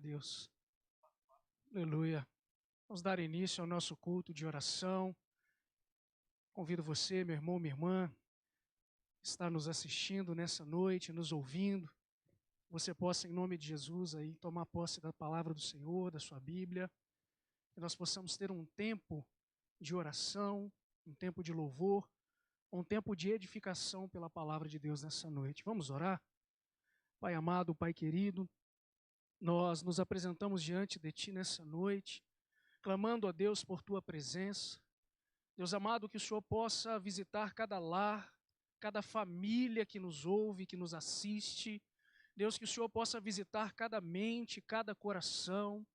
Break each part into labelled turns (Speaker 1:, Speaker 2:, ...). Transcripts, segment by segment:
Speaker 1: Deus. Aleluia. Vamos dar início ao nosso culto de oração. Convido você, meu irmão, minha irmã, que está nos assistindo nessa noite, nos ouvindo. Você possa, em nome de Jesus, aí, tomar posse da palavra do Senhor, da sua Bíblia. Que nós possamos ter um tempo de oração, um tempo de louvor, um tempo de edificação pela palavra de Deus nessa noite. Vamos orar? Pai amado, Pai querido, nós nos apresentamos diante de Ti nessa noite, clamando a Deus por Tua presença. Deus amado, que o Senhor possa visitar cada lar, cada família que nos ouve, que nos assiste. Deus, que o Senhor possa visitar cada mente, cada coração.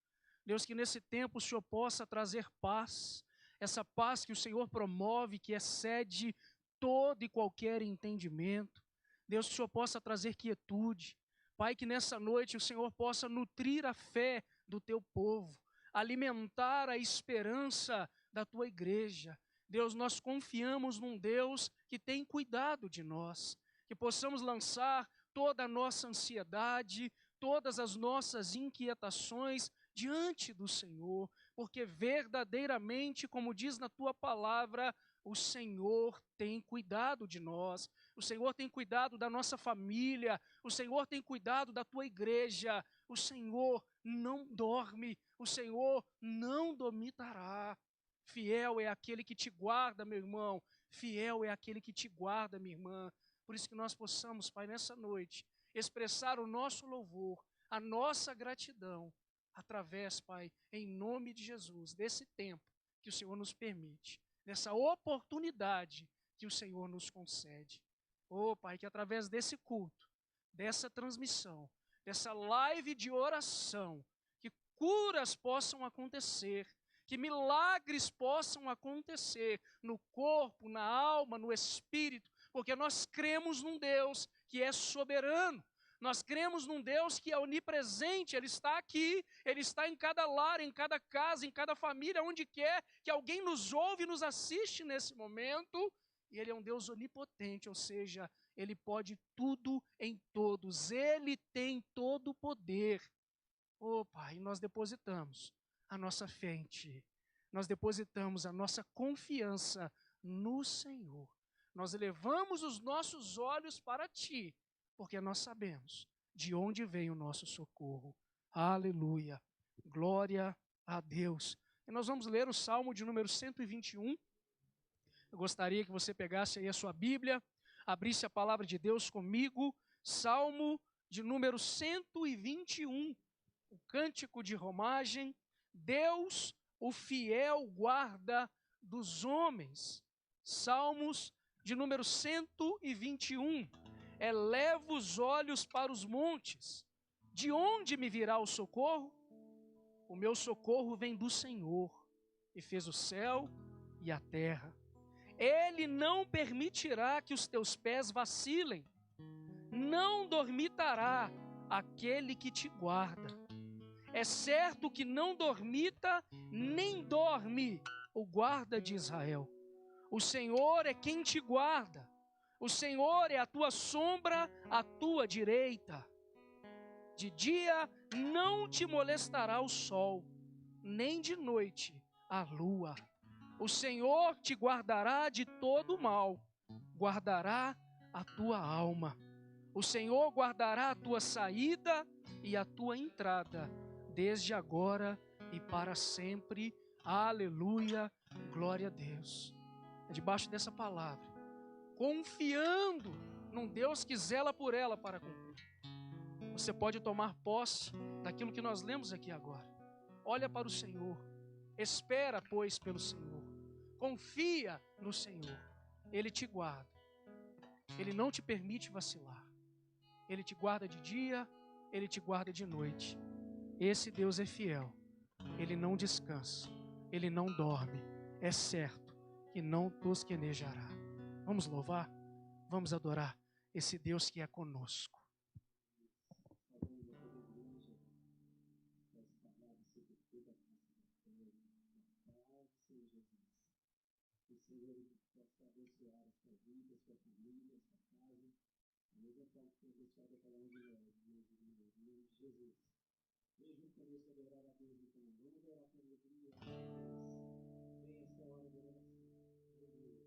Speaker 1: Deus, que nesse tempo o Senhor possa trazer paz, essa paz que o Senhor promove, que excede todo e qualquer entendimento. Deus, que o Senhor possa trazer quietude. Pai, que nessa noite o Senhor possa nutrir a fé do Teu povo, alimentar a esperança da Tua igreja. Deus, nós confiamos num Deus que tem cuidado de nós, que possamos lançar toda a nossa ansiedade, todas as nossas inquietações diante do Senhor, porque verdadeiramente, como diz na Tua palavra, o Senhor tem cuidado de nós, o Senhor tem cuidado da nossa família, o Senhor tem cuidado da Tua igreja, o Senhor não dorme, o Senhor não dormitará. Fiel é aquele que te guarda, meu irmão, fiel é aquele que te guarda, minha irmã. Por isso que nós possamos, Pai, nessa noite, expressar o nosso louvor, a nossa gratidão, através, Pai, em nome de Jesus, desse tempo que o Senhor nos permite, dessa oportunidade que o Senhor nos concede. Oh, Pai, que através desse culto, dessa transmissão, dessa live de oração, que curas possam acontecer, que milagres possam acontecer no corpo, na alma, no espírito, porque nós cremos num Deus que é soberano. Nós cremos num Deus que é onipresente, Ele está aqui, Ele está em cada lar, em cada casa, em cada família, onde quer que alguém nos ouve e nos assiste nesse momento. E Ele é um Deus onipotente, ou seja, Ele pode tudo em todos, Ele tem todo o poder. Oh, Pai, nós depositamos a nossa fé em Ti, nós depositamos a nossa confiança no Senhor. Nós elevamos os nossos olhos para Ti, porque nós sabemos de onde vem o nosso socorro. Aleluia, glória a Deus. E nós vamos ler o Salmo de número 121. Eu gostaria que você pegasse aí a sua Bíblia, abrisse a palavra de Deus comigo, Salmo de número 121, o cântico de romagem, Deus, o fiel guarda dos homens. Salmos de número 121. Eleva os olhos para os montes. De onde me virá o socorro? O meu socorro vem do Senhor, que fez o céu e a terra. Ele não permitirá que os teus pés vacilem. Não dormitará aquele que te guarda. É certo que não dormita, nem dorme o guarda de Israel. O Senhor é quem te guarda. O Senhor é a tua sombra à tua direita. De dia não te molestará o sol, nem de noite a lua. O Senhor te guardará de todo mal, guardará a tua alma. O Senhor guardará a tua saída e a tua entrada, desde agora e para sempre. Aleluia, glória a Deus. É debaixo dessa palavra, confiando num Deus que zela por ela para cumprir, você pode tomar posse daquilo que nós lemos aqui agora. Olha para o Senhor, espera, pois, pelo Senhor, confia no Senhor. Ele te guarda, Ele não te permite vacilar. Ele te guarda de dia, Ele te guarda de noite. Esse Deus é fiel, Ele não descansa, Ele não dorme. É certo que não tosquenejará. Vamos louvar, vamos adorar esse Deus que é conosco.
Speaker 2: Que o Senhor possa abençoar a sua vida, a sua família, a sua casa, a mesma forma que tem abençoado a cada um de nós, em nome de Jesus. Venha junto conosco adorar a Deus, então. Vamos adorar com alegria a Deus. Venha esta hora de oração. Aleluia.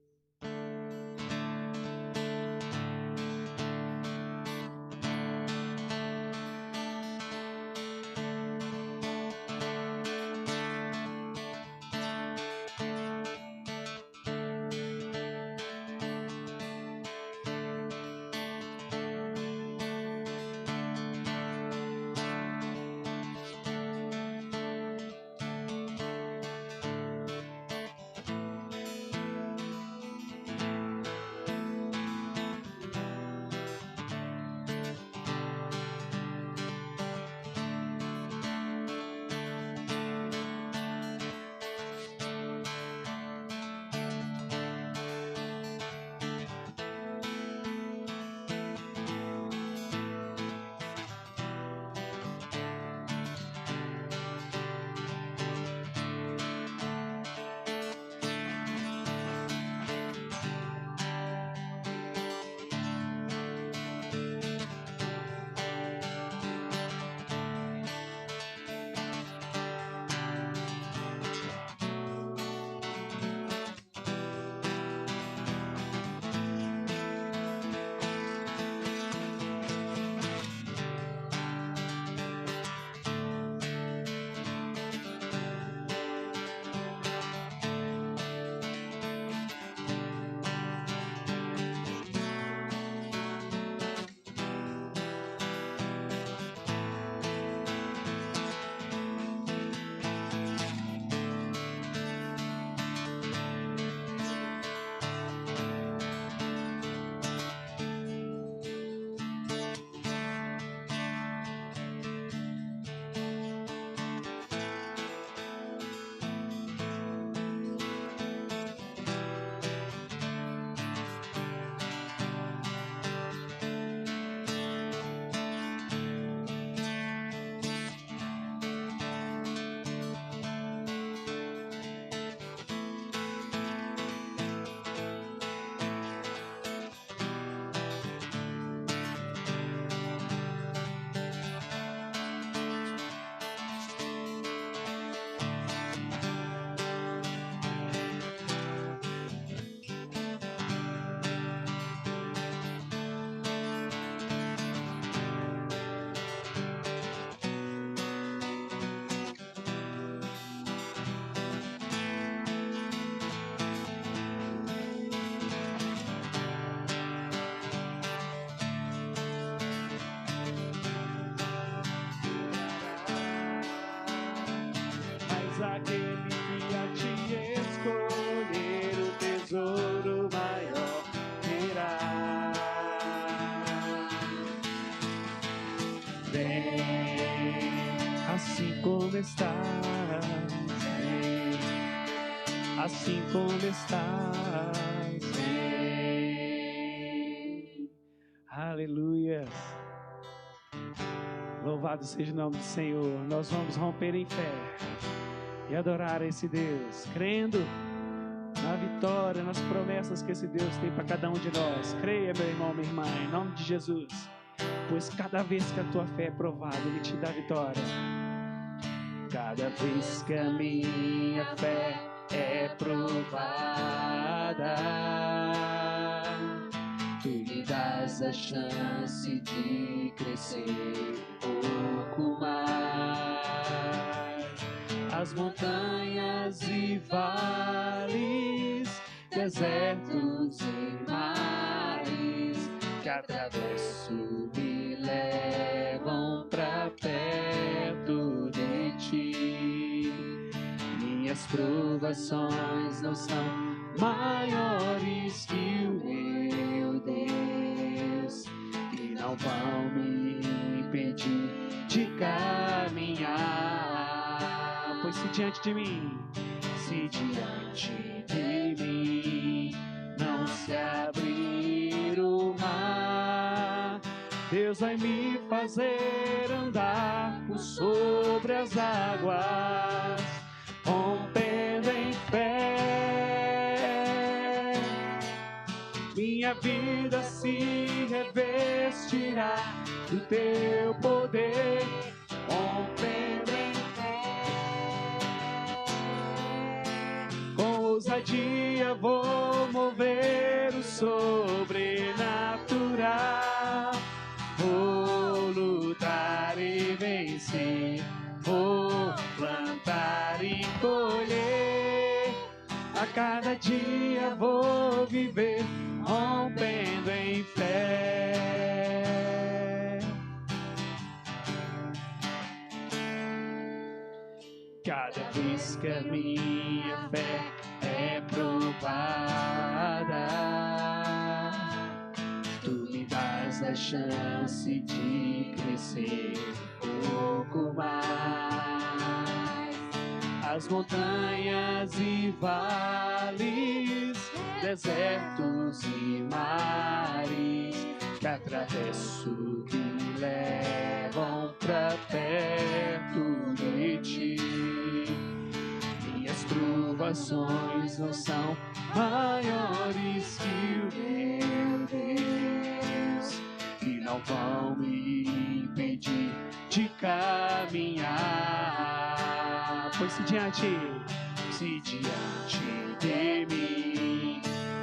Speaker 2: Aquele que a te escolher o tesouro maior terá. Vem, assim como estás, vem, assim como estás, vem. Aleluia. Louvado seja o nome do Senhor. Nós vamos romper em fé e adorar esse Deus, crendo na vitória, nas promessas que esse Deus tem para cada um de nós. Creia, meu irmão, minha irmã, em nome de Jesus, pois cada vez que a tua fé é provada, Ele te dá vitória. Cada vez que a minha fé é provada, tu me dás a chance de crescer um pouco mais. As montanhas e vales, desertos e mares que atravesso me levam pra perto de ti. Minhas provações não são maiores que o meu Deus e não vão me impedir de caminhar. Pois se diante de mim não se abrir o mar, Deus vai me fazer andar por sobre as águas, rompendo em fé. Minha vida se revestirá do teu poder, rompendo cada dia vou mover o sobrenatural. Vou lutar e vencer, vou plantar e colher. A cada dia vou viver rompendo em fé. Cada vez que a minha fé é provada, tu me dás a chance de crescer um pouco mais. As montanhas e vales, desertos e mares que atravesso me levam pra perto de ti. Minhas provações não são maiores que o meu Deus, e não vão me impedir de caminhar. Pois se diante de mim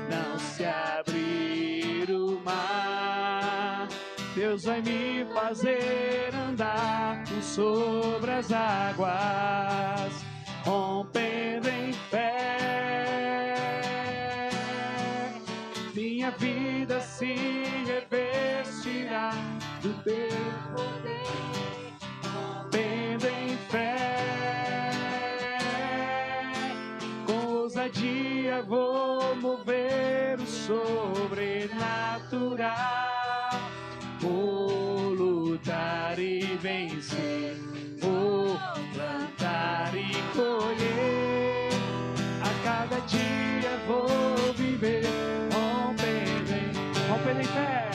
Speaker 2: não se abrir o mar, Deus vai me fazer andar sobre as águas, rompendo em fé. Minha vida se revestirá do teu poder, rompendo em fé. Com ousadia vou mover o sobrenatural. Vou lutar e vencer, vou plantar e colher. A cada dia vou viver rompendo em fé,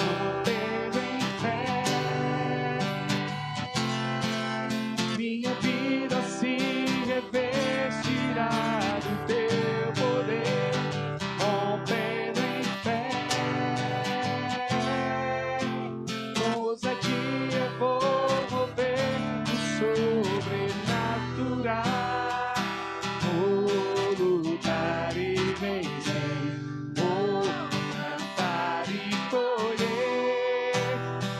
Speaker 2: rompendo em fé. Minha vida se revestirá do teu poder, rompendo em fé. Com ousadia vou mover o sobrenatural. Vou lutar e vencer, vou plantar e colher.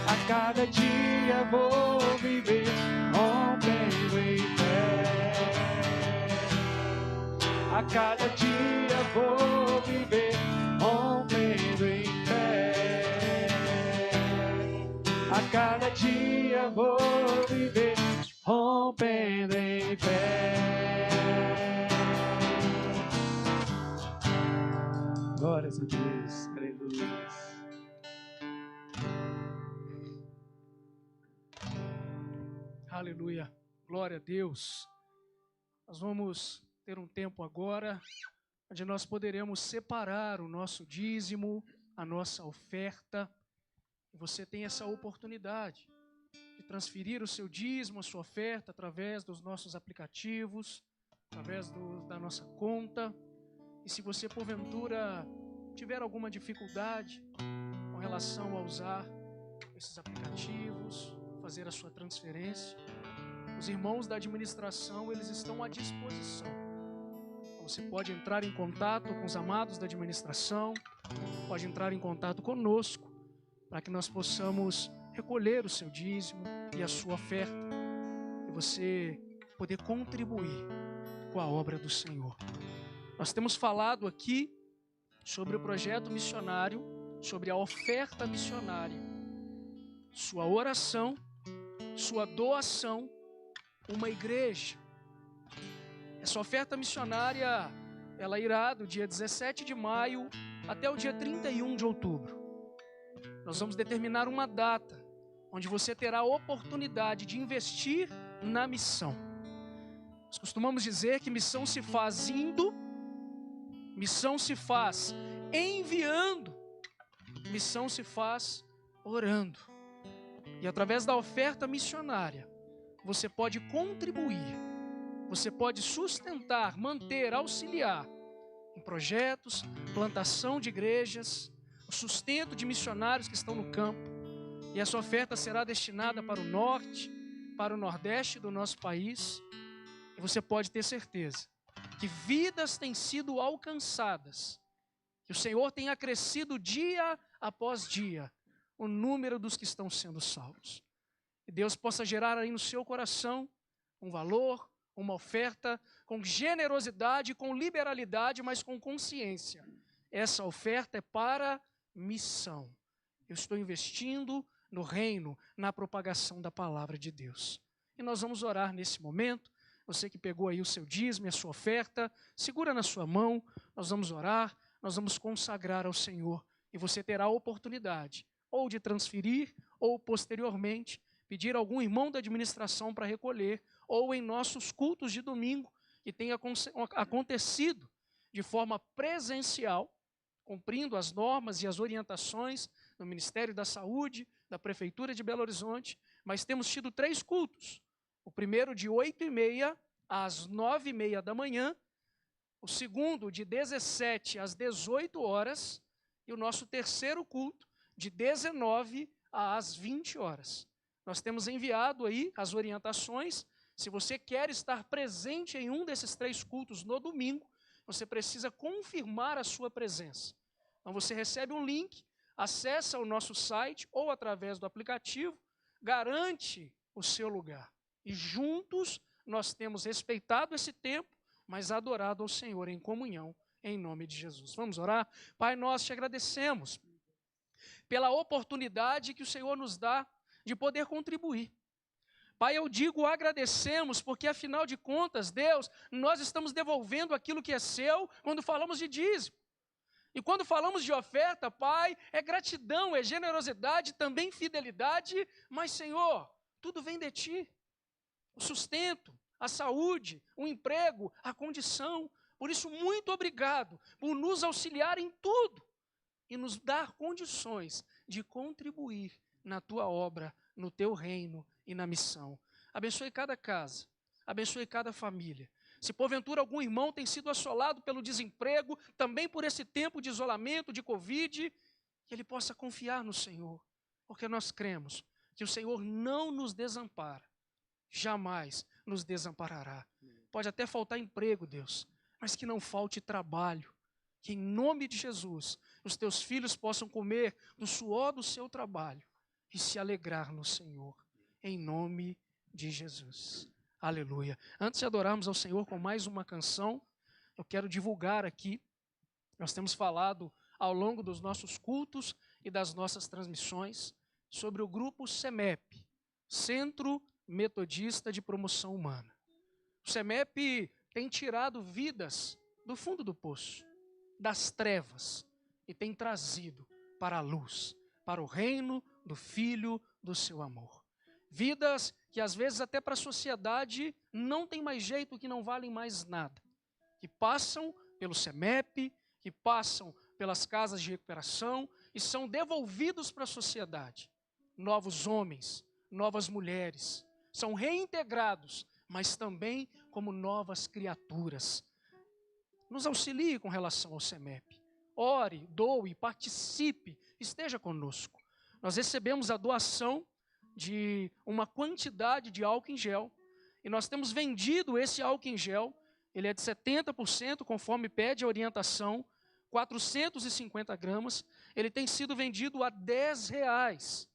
Speaker 2: A cada dia vou viver rompendo em fé. A cada dia vou viver rompendo em fé. A cada dia vou viver rompendo em fé. Glórias a Deus, aleluia.
Speaker 1: Aleluia. Glória a Deus. Nós vamos ter um tempo agora onde nós poderemos separar o nosso dízimo, a nossa oferta. E você tem essa oportunidade de transferir o seu dízimo, a sua oferta, através dos nossos aplicativos, através da nossa conta. E se você, porventura, tiver alguma dificuldade com relação a usar esses aplicativos, fazer a sua transferência, os irmãos da administração, eles estão à disposição. Você pode entrar em contato com os amados da administração, pode entrar em contato conosco, para que nós possamos recolher o seu dízimo e a sua oferta, e você poder contribuir com a obra do Senhor. Nós temos falado aqui sobre o projeto missionário, sobre a oferta missionária, sua oração, sua doação, uma igreja. Essa oferta missionária, ela irá do dia 17 de maio até o dia 31 de outubro. Nós vamos determinar uma data onde você terá a oportunidade de investir na missão. Nós costumamos dizer que missão se faz indo, missão se faz enviando, missão se faz orando. E através da oferta missionária, você pode contribuir, você pode sustentar, manter, auxiliar em projetos, plantação de igrejas, o sustento de missionários que estão no campo. E essa oferta será destinada para o norte, para o nordeste do nosso país. E você pode ter certeza que vidas têm sido alcançadas, que o Senhor tem acrescido dia após dia o número dos que estão sendo salvos. Que Deus possa gerar aí no seu coração um valor, uma oferta, com generosidade, com liberalidade, mas com consciência. Essa oferta é para missão. Eu estou investindo no reino, na propagação da palavra de Deus. E nós vamos orar nesse momento. Você que pegou aí o seu dízimo e a sua oferta, segura na sua mão, nós vamos orar, nós vamos consagrar ao Senhor. E você terá a oportunidade, ou de transferir, ou posteriormente, pedir a algum irmão da administração para recolher, ou em nossos cultos de domingo, que tenha acontecido de forma presencial, cumprindo as normas e as orientações do Ministério da Saúde, da Prefeitura de Belo Horizonte, mas temos tido 3 cultos. O primeiro de 8h30 às 9h30 da manhã, o segundo de 17 às 18 horas e o nosso terceiro culto de 19 às 20 horas. Nós temos enviado aí as orientações. Se você quer estar presente em um desses 3 cultos no domingo, você precisa confirmar a sua presença. Então você recebe um link, acessa o nosso site ou através do aplicativo, garante o seu lugar. E juntos nós temos respeitado esse tempo, mas adorado ao Senhor em comunhão, em nome de Jesus. Vamos orar? Pai, nós te agradecemos pela oportunidade que o Senhor nos dá de poder contribuir. Pai, eu digo agradecemos, porque afinal de contas, Deus, nós estamos devolvendo aquilo que é seu quando falamos de dízimo. E quando falamos de oferta, Pai, é gratidão, é generosidade, também fidelidade, mas Senhor, tudo vem de Ti. O sustento, a saúde, o emprego, a condição. Por isso, muito obrigado por nos auxiliar em tudo e nos dar condições de contribuir na Tua obra, no Teu reino e na missão. Abençoe cada casa, abençoe cada família. Se porventura algum irmão tem sido assolado pelo desemprego, também por esse tempo de isolamento, de Covid, que ele possa confiar no Senhor, porque nós cremos que o Senhor não nos desampara, jamais nos desamparará. Pode até faltar emprego, Deus, mas que não falte trabalho, que em nome de Jesus, os teus filhos possam comer do suor do seu trabalho e se alegrar no Senhor, em nome de Jesus. Aleluia. Antes de adorarmos ao Senhor com mais uma canção, eu quero divulgar aqui, nós temos falado ao longo dos nossos cultos e das nossas transmissões sobre o grupo CEMEP, Centro Metodista de Promoção Humana. O CEMEP tem tirado vidas do fundo do poço, das trevas, e tem trazido para a luz, para o reino do Filho do seu amor. Vidas que às vezes até para a sociedade não tem mais jeito, que não valem mais nada. Que passam pelo CEMEP, que passam pelas casas de recuperação e são devolvidos para a sociedade. Novos homens, novas mulheres, são reintegrados, mas também como novas criaturas. Nos auxilie com relação ao CEMEP. Ore, doe, participe, esteja conosco. Nós recebemos a doação de uma quantidade de álcool em gel, e nós temos vendido esse álcool em gel, ele é de 70%, conforme pede a orientação, 450 gramas, ele tem sido vendido a R$10.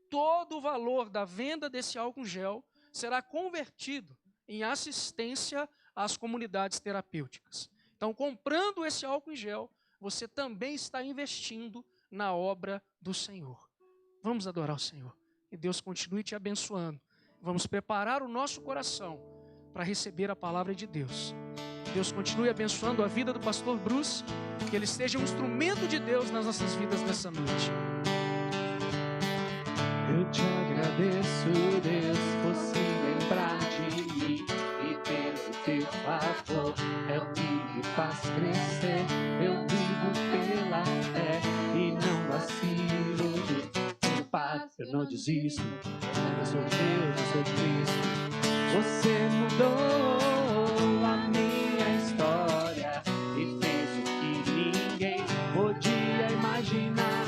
Speaker 1: Todo o valor da venda desse álcool em gel será convertido em assistência às comunidades terapêuticas. Então, comprando esse álcool em gel, você também está investindo na obra do Senhor. Vamos adorar o Senhor. E Deus continue te abençoando. Vamos preparar o nosso coração para receber a palavra de Deus. Deus continue abençoando a vida do pastor Bruce, que ele seja um instrumento de Deus nas nossas vidas nessa noite.
Speaker 2: Eu te agradeço, Deus, por se lembrar de mim e pelo teu favor é o que me faz crescer. Eu vivo pela fé e não vacilo. Eu não desisto, eu sou de Deus, eu sou de Cristo. Você mudou a minha história e fez o que ninguém podia imaginar.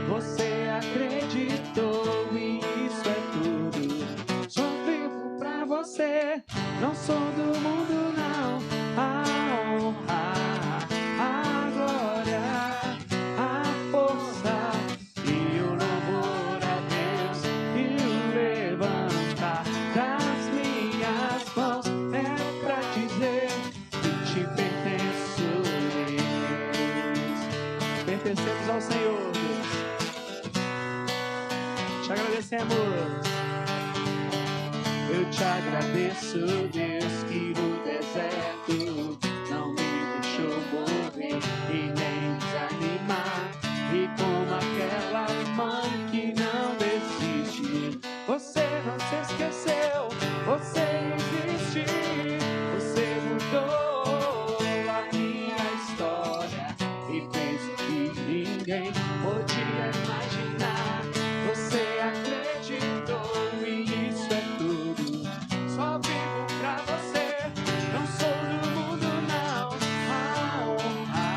Speaker 2: Você acreditou e isso é tudo. Só vivo pra você, não sou do mundo não. ao Senhor, Deus. Te agradecemos. Eu te agradeço, Deus, que no deserto não me deixou morrer e nem desanimar. E como aquela mãe que não desiste, você não se esqueceu, você existe, você mudou a minha história e fez o que ninguém podia imaginar. Você acreditou e isso é tudo. Só vivo pra você, não sou do mundo não. A honra,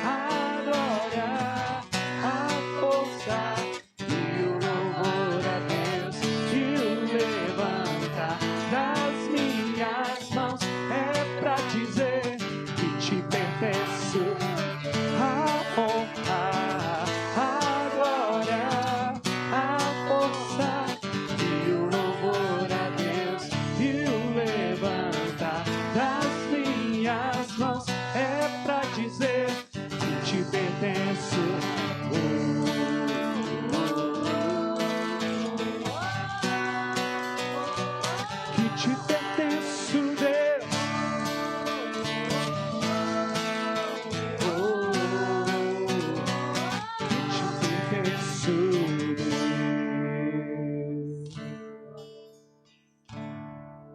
Speaker 2: a glória, a força e o louvor a Deus e o levantar das minhas mãos é pra dizer que te pertenço. A honra, a glória, a força e o louvor a Deus e o levantar das minhas mãos é pra dizer que te pertenço. Que te pertenço, Deus. Que te pertenço, Deus.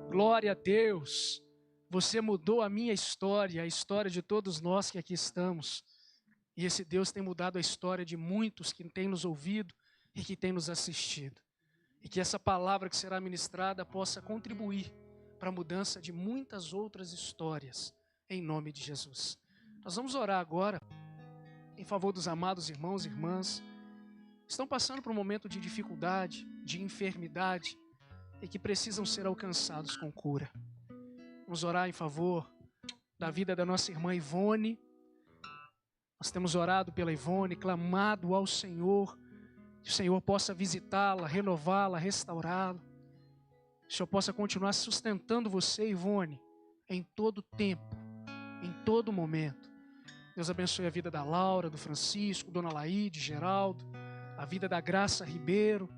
Speaker 1: Glória a Deus. Você mudou a minha história, a história de todos nós que aqui estamos. E esse Deus tem mudado a história de muitos que têm nos ouvido e que têm nos assistido. E que essa palavra que será ministrada possa contribuir para a mudança de muitas outras histórias, em nome de Jesus. Nós vamos orar agora em favor dos amados irmãos e irmãs que estão passando por um momento de dificuldade, de enfermidade e que precisam ser alcançados com cura. Vamos orar em favor da vida da nossa irmã Ivone. Nós temos orado pela Ivone, clamado ao Senhor, que o Senhor possa visitá-la, renová-la, restaurá-la. Que o Senhor possa continuar sustentando você, Ivone, em todo tempo, em todo momento. Deus abençoe a vida da Laura, do Francisco, Dona Laíde, Geraldo, a vida da Graça Ribeiro,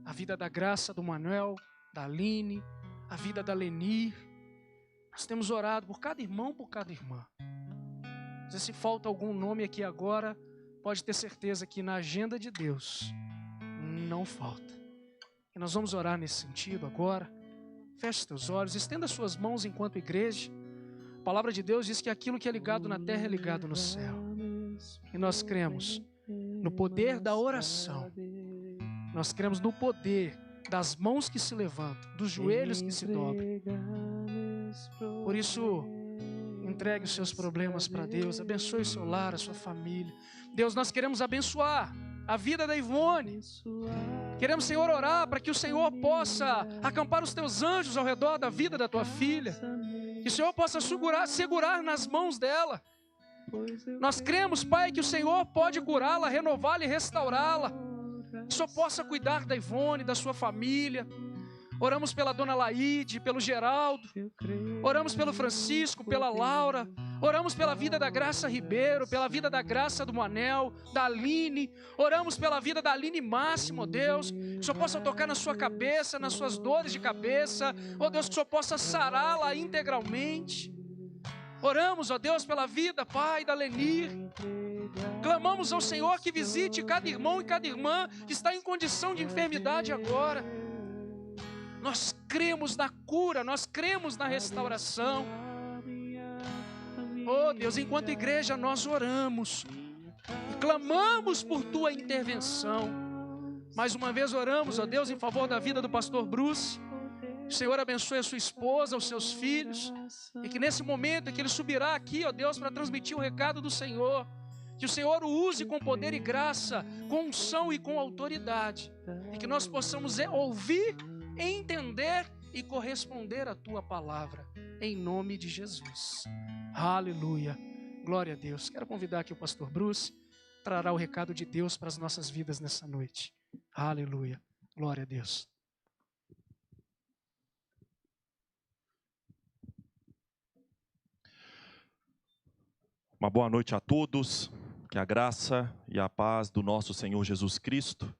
Speaker 1: a vida da Graça do Manuel, da Aline, a vida da Lenir. Nós temos orado por cada irmão, por cada irmã. Se falta algum nome aqui agora, pode ter certeza que na agenda de Deus não falta. E nós vamos orar nesse sentido agora. Feche teus olhos, estenda suas mãos enquanto igreja. A palavra de Deus diz que aquilo que é ligado na terra é ligado no céu. E nós cremos no poder da oração. Nós cremos no poder das mãos que se levantam, dos joelhos que se dobram. Por isso, entregue os seus problemas para Deus, abençoe o seu lar, a sua família. Deus, nós queremos abençoar a vida da Ivone. Queremos, Senhor, orar para que o Senhor possa acampar os teus anjos ao redor da vida da tua filha. Que o Senhor possa segurar nas mãos dela. Nós cremos, Pai, que o Senhor pode curá-la, renová-la e restaurá-la. Que o Senhor possa cuidar da Ivone, da sua família. Oramos pela Dona Laíde, pelo Geraldo. Oramos pelo Francisco, pela Laura. Oramos pela vida da Graça Ribeiro, pela vida da Graça do Manel, da Aline. Oramos pela vida da Aline Máximo, ó Deus. Que o Senhor possa tocar na sua cabeça, nas suas dores de cabeça. Ó Deus, que o Senhor possa sará-la integralmente. Oramos, ó Deus, pela vida, Pai, da Lenir. Clamamos ao Senhor que visite cada irmão e cada irmã que está em condição de enfermidade agora. Nós cremos na cura, nós cremos na restauração. Oh Deus, enquanto igreja nós oramos e clamamos por Tua intervenção. Mais uma vez oramos, ó Deus, em favor da vida do pastor Bruce. O Senhor abençoe a sua esposa, os seus filhos. E que nesse momento em que ele subirá aqui, ó Deus, para transmitir o recado do Senhor, que o Senhor o use com poder e graça, com unção e com autoridade. E que nós possamos ouvir, entender e corresponder à Tua palavra, em nome de Jesus. Aleluia, glória a Deus. Quero convidar aqui o pastor Bruce, trará o recado de Deus para as nossas vidas nessa noite. Aleluia, glória a Deus.
Speaker 3: Uma boa noite a todos. Que a graça e a paz do nosso Senhor Jesus Cristo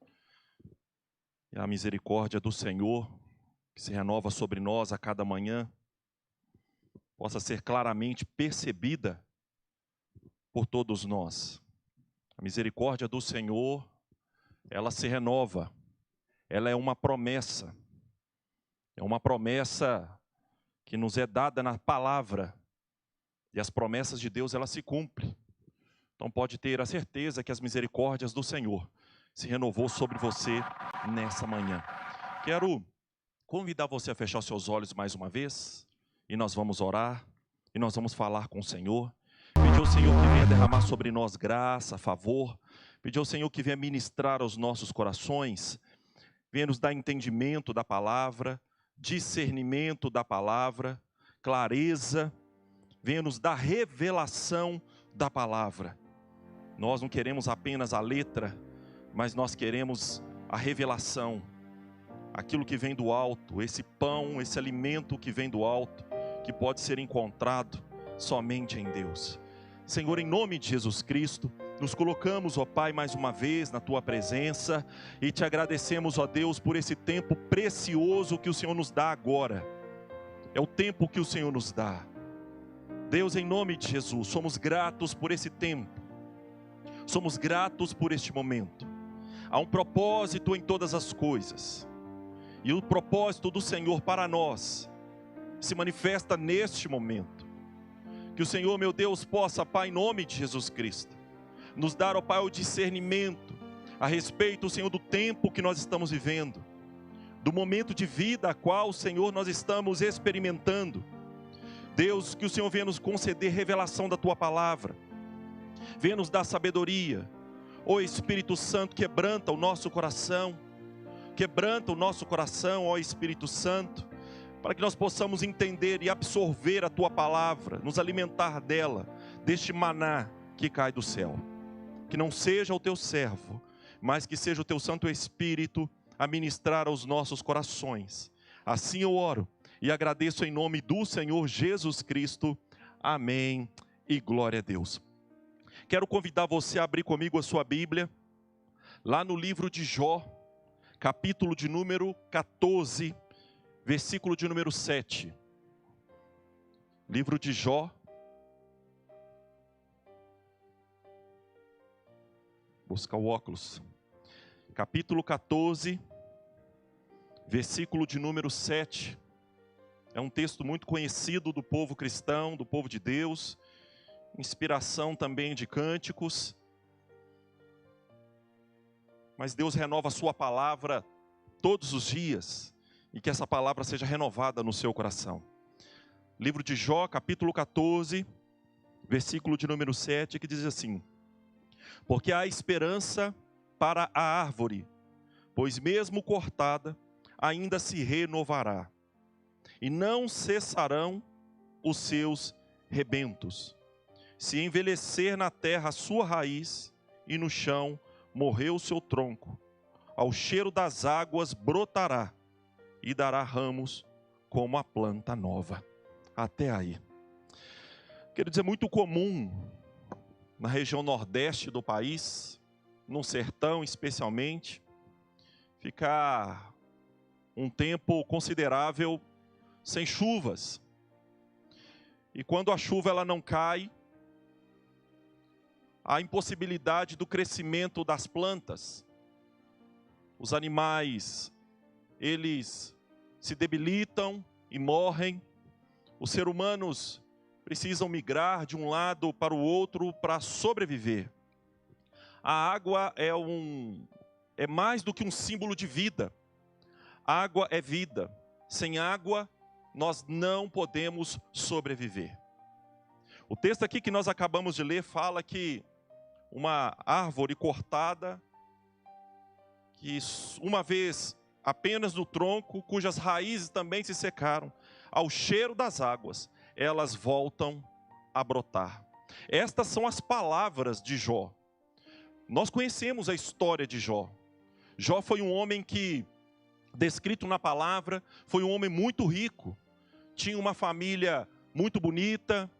Speaker 3: e a misericórdia do Senhor, que se renova sobre nós a cada manhã, possa ser claramente percebida por todos nós. A misericórdia do Senhor, ela se renova, ela é uma promessa que nos é dada na palavra, e as promessas de Deus, elas se cumprem. Então pode ter a certeza que as misericórdias do Senhor se renovou sobre você nessa manhã. Quero convidar você a fechar os seus olhos mais uma vez, e nós vamos orar, e nós vamos falar com o Senhor. Pedir ao Senhor que venha derramar sobre nós graça, favor. Pedir ao Senhor que venha ministrar aos nossos corações, venha nos dar entendimento da palavra, discernimento da palavra, clareza, venha nos dar revelação da palavra. Nós não queremos apenas a letra, mas nós queremos a revelação, aquilo que vem do alto, esse pão, esse alimento que vem do alto, que pode ser encontrado somente em Deus. Senhor, em nome de Jesus Cristo, nos colocamos, ó Pai, mais uma vez na Tua presença e Te agradecemos, ó Deus, por esse tempo precioso que o Senhor nos dá agora. É o tempo que o Senhor nos dá. Deus, em nome de Jesus, somos gratos por esse tempo. Somos gratos por este momento. Há um propósito em todas as coisas. E o propósito do Senhor para nós se manifesta neste momento. Que o Senhor, meu Deus, possa, Pai, em nome de Jesus Cristo, nos dar, ó Pai, o discernimento a respeito, Senhor, do tempo que nós estamos vivendo, do momento de vida a qual, Senhor, nós estamos experimentando. Deus, que o Senhor venha nos conceder revelação da Tua palavra, venha nos dar sabedoria. Ó Espírito Santo, quebranta o nosso coração, ó Espírito Santo, para que nós possamos entender e absorver a Tua palavra, nos alimentar dela, deste maná que cai do céu. Que não seja o Teu servo, mas que seja o Teu Santo Espírito a ministrar aos nossos corações. Assim eu oro e agradeço em nome do Senhor Jesus Cristo. Amém e glória a Deus. Quero convidar você a abrir comigo a sua Bíblia, lá no livro de Jó, capítulo de número 14, versículo de número 7. Livro de Jó. Buscar o óculos. Capítulo 14, versículo de número 7. É um texto muito conhecido do povo cristão, do povo de Deus. Inspiração também de cânticos. Mas Deus renova a sua palavra todos os dias. E que essa palavra seja renovada no seu coração. Livro de Jó, capítulo 14, versículo de número 7, que diz assim: porque há esperança para a árvore, pois mesmo cortada, ainda se renovará, e não cessarão os seus rebentos. Se envelhecer na terra a sua raiz, e no chão morreu o seu tronco, ao cheiro das águas brotará, e dará ramos como a planta nova. Até aí. Quero dizer, muito comum na região nordeste do país, no sertão especialmente, ficar um tempo considerável sem chuvas. E quando a chuva ela não cai, há impossibilidade do crescimento das plantas. Os animais, eles se debilitam e morrem. Os seres humanos precisam migrar de um lado para o outro para sobreviver. A água é mais do que um símbolo de vida. A água é vida. Sem água, nós não podemos sobreviver. O texto aqui que nós acabamos de ler fala que uma árvore cortada, que uma vez apenas no tronco, cujas raízes também se secaram, ao cheiro das águas, elas voltam a brotar. Estas são as palavras de Jó. Nós conhecemos a história de Jó. Jó foi um homem que, descrito na palavra, foi um homem muito rico. Tinha uma família muito bonita,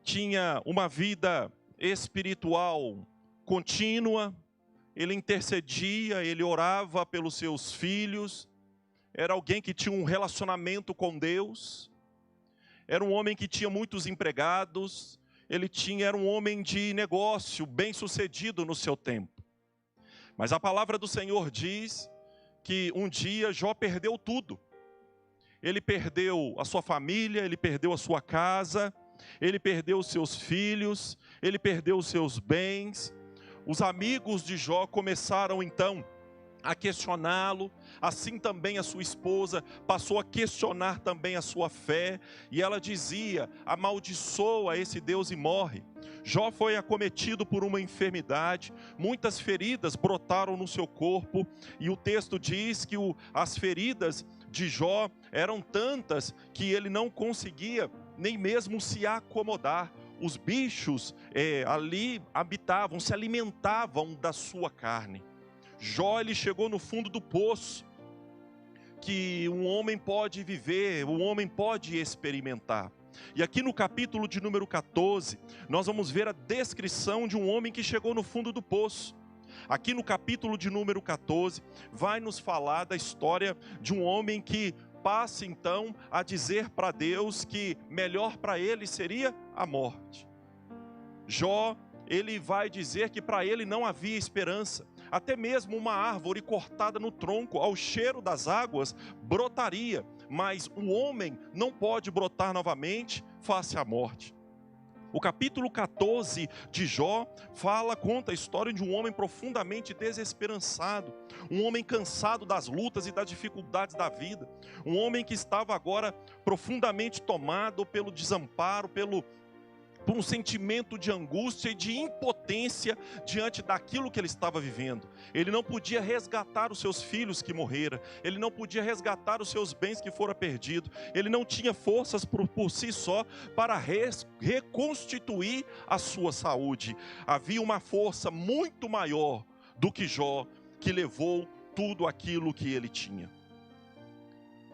Speaker 3: tinha uma vida espiritual contínua, ele intercedia, ele orava pelos seus filhos, era alguém que tinha um relacionamento com Deus, era um homem que tinha muitos empregados, era um homem de negócio, bem-sucedido no seu tempo. Mas a palavra do Senhor diz que um dia Jó perdeu tudo. Ele perdeu a sua família, ele perdeu a sua casa, ele perdeu os seus filhos, ele perdeu os seus bens. Os amigos de Jó começaram então a questioná-lo, assim também a sua esposa passou a questionar também a sua fé, e ela dizia: amaldiçoa esse Deus e morre. Jó foi acometido por uma enfermidade, muitas feridas brotaram no seu corpo, e o texto diz que as feridas de Jó eram tantas que ele não conseguia nem mesmo se acomodar. Os bichos ali habitavam, se alimentavam da sua carne. Jó, ele chegou no fundo do poço que um homem pode viver, um homem pode experimentar. E aqui no capítulo de número 14, nós vamos ver a descrição de um homem que chegou no fundo do poço. Aqui no capítulo de número 14, vai nos falar da história de um homem que passa então a dizer para Deus que melhor para ele seria a morte. Jó, ele vai dizer que para ele não havia esperança. Até mesmo uma árvore cortada no tronco, ao cheiro das águas, brotaria. Mas o homem não pode brotar novamente face à morte. O capítulo 14 de Jó conta a história de um homem profundamente desesperançado. Um homem cansado das lutas e das dificuldades da vida. Um homem que estava agora profundamente tomado pelo desamparo, por um sentimento de angústia e de impotência diante daquilo que ele estava vivendo. Ele não podia resgatar os seus filhos que morreram, ele não podia resgatar os seus bens que foram perdidos, ele não tinha forças por si só para reconstituir a sua saúde. Havia uma força muito maior do que Jó, que levou tudo aquilo que ele tinha.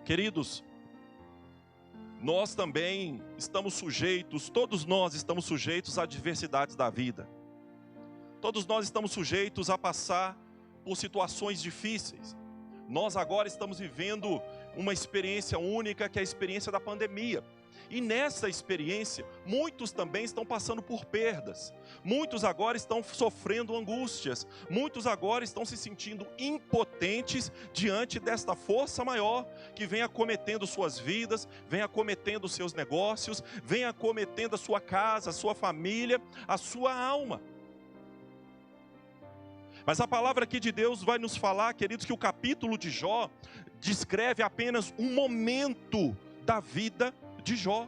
Speaker 3: Queridos, nós também estamos sujeitos, todos nós estamos sujeitos às adversidades da vida. Todos nós estamos sujeitos a passar por situações difíceis. Nós agora estamos vivendo uma experiência única, que é a experiência da pandemia. E nessa experiência, muitos também estão passando por perdas. Muitos agora estão sofrendo angústias. Muitos agora estão se sentindo impotentes diante desta força maior que vem acometendo suas vidas, vem acometendo seus negócios, vem acometendo a sua casa, a sua família, a sua alma. Mas a palavra aqui de Deus vai nos falar, queridos, que o capítulo de Jó descreve apenas um momento da vida de Jó.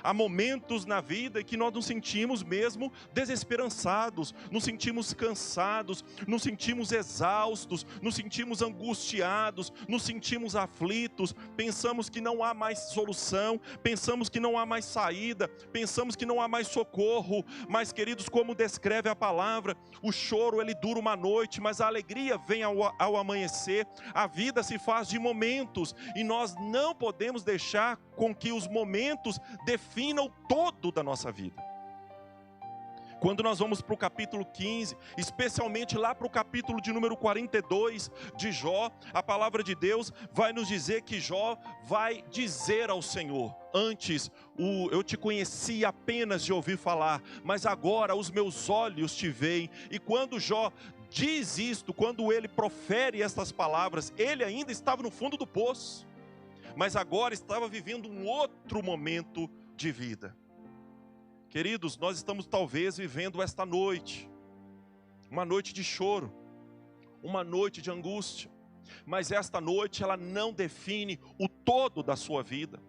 Speaker 3: Há momentos na vida em que nós nos sentimos mesmo desesperançados, nos sentimos cansados, nos sentimos exaustos, nos sentimos angustiados, nos sentimos aflitos, pensamos que não há mais solução, pensamos que não há mais saída, pensamos que não há mais socorro. Mas, queridos, como descreve a palavra, o choro ele dura uma noite, mas a alegria vem ao amanhecer. A vida se faz de momentos e nós não podemos deixar com que os momentos definam o todo da nossa vida. Quando nós vamos para o capítulo 15, especialmente lá para o capítulo de número 42 de Jó, a palavra de Deus vai nos dizer que Jó vai dizer ao Senhor: antes eu te conheci apenas de ouvir falar, mas agora os meus olhos te veem. E quando Jó diz isto, quando ele profere estas palavras, ele ainda estava no fundo do poço, mas agora estava vivendo um outro momento de vida. Queridos, nós estamos talvez vivendo esta noite, uma noite de choro, uma noite de angústia, mas esta noite ela não define o todo da sua vida,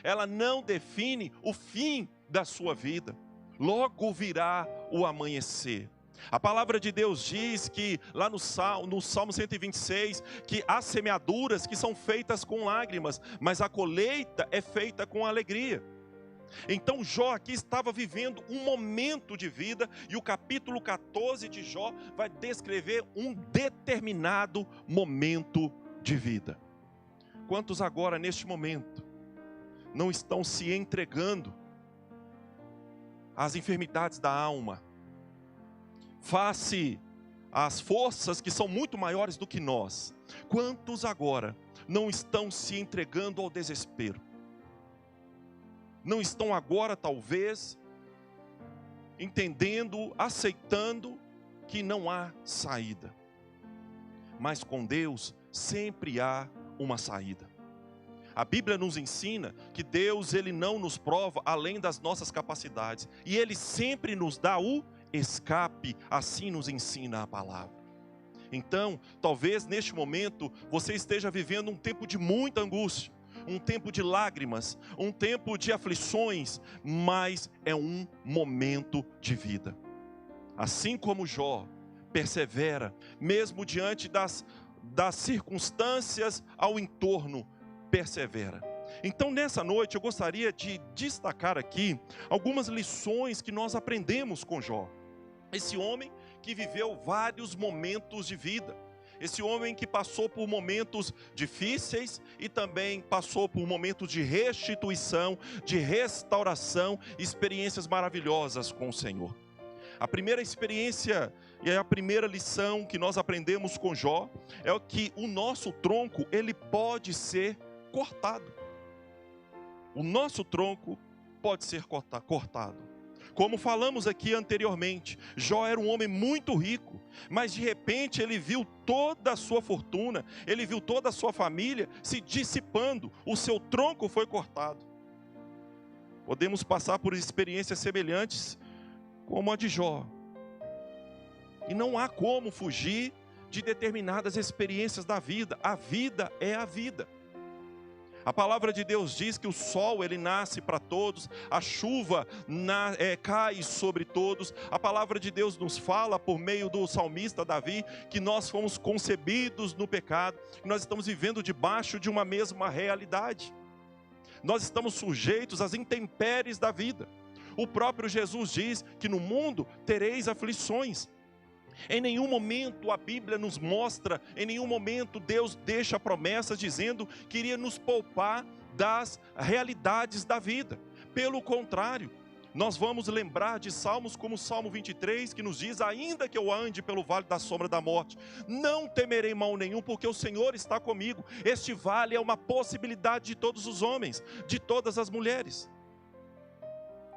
Speaker 3: ela não define o fim da sua vida. Logo virá o amanhecer. A palavra de Deus diz que lá no Salmo 126, que há semeaduras que são feitas com lágrimas, mas a colheita é feita com alegria. Então Jó aqui estava vivendo um momento de vida, e o capítulo 14 de Jó vai descrever um determinado momento de vida. Quantos agora neste momento não estão se entregando às enfermidades da alma? face às forças que são muito maiores do que nós, quantos agora não estão se entregando ao desespero? Não estão agora, talvez, entendendo, aceitando que não há saída. Mas com Deus sempre há uma saída. A Bíblia nos ensina que Deus, Ele não nos prova além das nossas capacidades. E Ele sempre nos dá o escape, assim nos ensina a palavra. Então, talvez neste momento, você esteja vivendo um tempo de muita angústia, um tempo de lágrimas, um tempo de aflições, mas é um momento de vida. Assim como Jó persevera, mesmo diante das circunstâncias ao entorno, persevera. Então nessa noite eu gostaria de destacar aqui algumas lições que nós aprendemos com Jó. Esse homem que viveu vários momentos de vida. Esse homem que passou por momentos difíceis e também passou por momentos de restituição, de restauração, experiências maravilhosas com o Senhor. A primeira experiência e a primeira lição que nós aprendemos com Jó é que o nosso tronco, ele pode ser cortado. O nosso tronco pode ser cortado. Como falamos aqui anteriormente, Jó era um homem muito rico, mas de repente ele viu toda a sua fortuna, ele viu toda a sua família se dissipando, o seu tronco foi cortado. Podemos passar por experiências semelhantes como a de Jó. E não há como fugir de determinadas experiências da vida. A vida é a vida. A palavra de Deus diz que o sol ele nasce para todos, a chuva cai sobre todos. A palavra de Deus nos fala por meio do salmista Davi que nós fomos concebidos no pecado, que nós estamos vivendo debaixo de uma mesma realidade. Nós estamos sujeitos às intempéries da vida. O próprio Jesus diz que no mundo tereis aflições. Em nenhum momento a Bíblia nos mostra, em nenhum momento Deus deixa promessas dizendo que iria nos poupar das realidades da vida. Pelo contrário, nós vamos lembrar de salmos como o Salmo 23, que nos diz: ainda que eu ande pelo vale da sombra da morte, não temerei mal nenhum, porque o Senhor está comigo. Este vale é uma possibilidade de todos os homens, de todas as mulheres.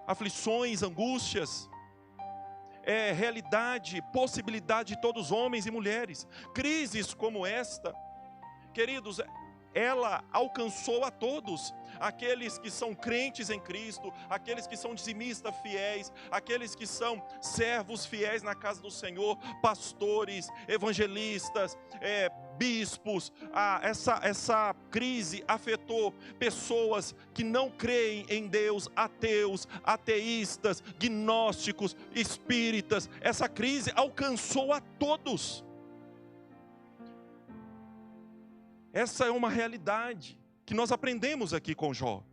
Speaker 3: Aflições, angústias, realidade, possibilidade de todos os homens e mulheres. Crises como esta, queridos, ela alcançou a todos. Aqueles que são crentes em Cristo, aqueles que são dizimistas fiéis, aqueles que são servos fiéis na casa do Senhor, pastores, evangelistas, bispos. Essa crise afetou pessoas que não creem em Deus, ateus, ateístas, gnósticos, espíritas. Essa crise alcançou a todos. Essa é uma realidade que nós aprendemos aqui com Jó,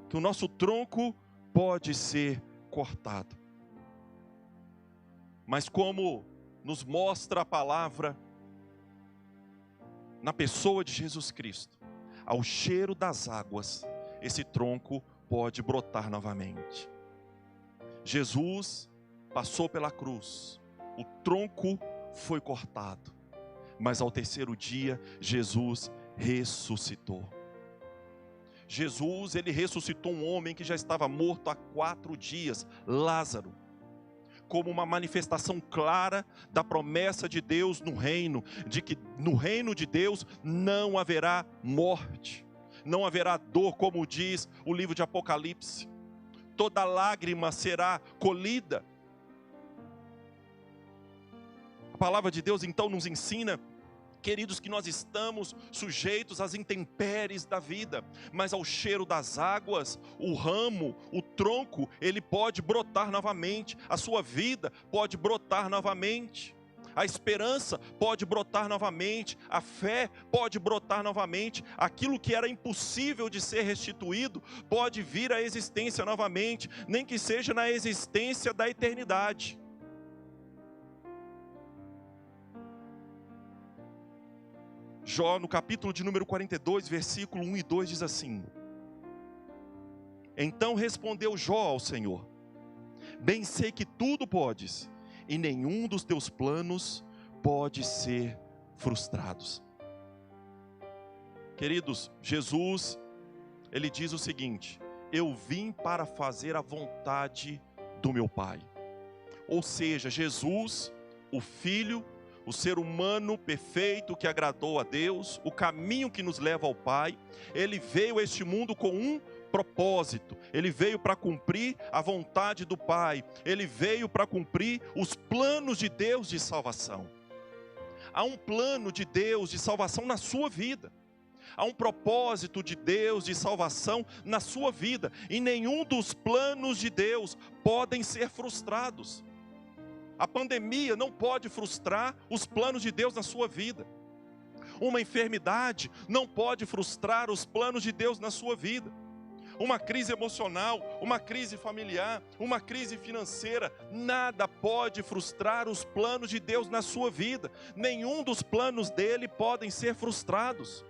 Speaker 3: que o nosso tronco pode ser cortado. Mas como nos mostra a palavra, na pessoa de Jesus Cristo, ao cheiro das águas, esse tronco pode brotar novamente. Jesus passou pela cruz, o tronco foi cortado, mas ao terceiro dia, Jesus ressuscitou. Jesus, ele ressuscitou um homem que já estava morto há 4 dias, Lázaro, como uma manifestação clara da promessa de Deus no reino, de que no reino de Deus não haverá morte, não haverá dor, como diz o livro de Apocalipse. Toda lágrima será colhida. A palavra de Deus então nos ensina, queridos, que nós estamos sujeitos às intempéries da vida, mas ao cheiro das águas, o ramo, o tronco, ele pode brotar novamente, a sua vida pode brotar novamente, a esperança pode brotar novamente, a fé pode brotar novamente, aquilo que era impossível de ser restituído pode vir à existência novamente, nem que seja na existência da eternidade. Jó, no capítulo de número 42, versículo 1 e 2, diz assim: então respondeu Jó ao Senhor: bem sei que tudo podes, e nenhum dos teus planos pode ser frustrado. Queridos, Jesus, ele diz o seguinte: eu vim para fazer a vontade do meu Pai. Ou seja, Jesus, o Filho, o ser humano perfeito que agradou a Deus, o caminho que nos leva ao Pai, ele veio a este mundo com um propósito. Ele veio para cumprir a vontade do Pai. Ele veio para cumprir os planos de Deus de salvação. Há um plano de Deus de salvação na sua vida. Há um propósito de Deus de salvação na sua vida. E nenhum dos planos de Deus podem ser frustrados. A pandemia não pode frustrar os planos de Deus na sua vida. Uma enfermidade não pode frustrar os planos de Deus na sua vida. Uma crise emocional, uma crise familiar, uma crise financeira, nada pode frustrar os planos de Deus na sua vida. Nenhum dos planos dele podem ser frustrados.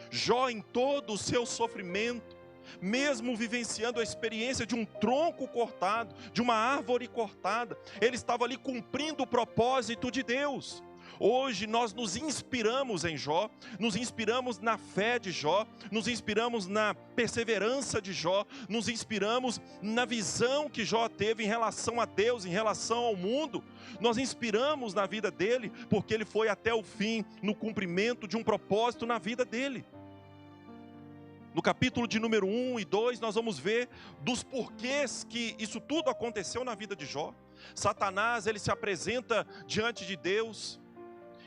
Speaker 3: Jó, em todo o seu sofrimento, mesmo vivenciando a experiência de um tronco cortado, de uma árvore cortada, ele estava ali cumprindo o propósito de Deus. Hoje nós nos inspiramos em Jó, nos inspiramos na fé de Jó, nos inspiramos na perseverança de Jó, nos inspiramos na visão que Jó teve em relação a Deus, em relação ao mundo. Nós inspiramos na vida dele, porque ele foi até o fim no cumprimento de um propósito na vida dele. No capítulo de número 1 e 2, nós vamos ver dos porquês que isso tudo aconteceu na vida de Jó. Satanás, ele se apresenta diante de Deus,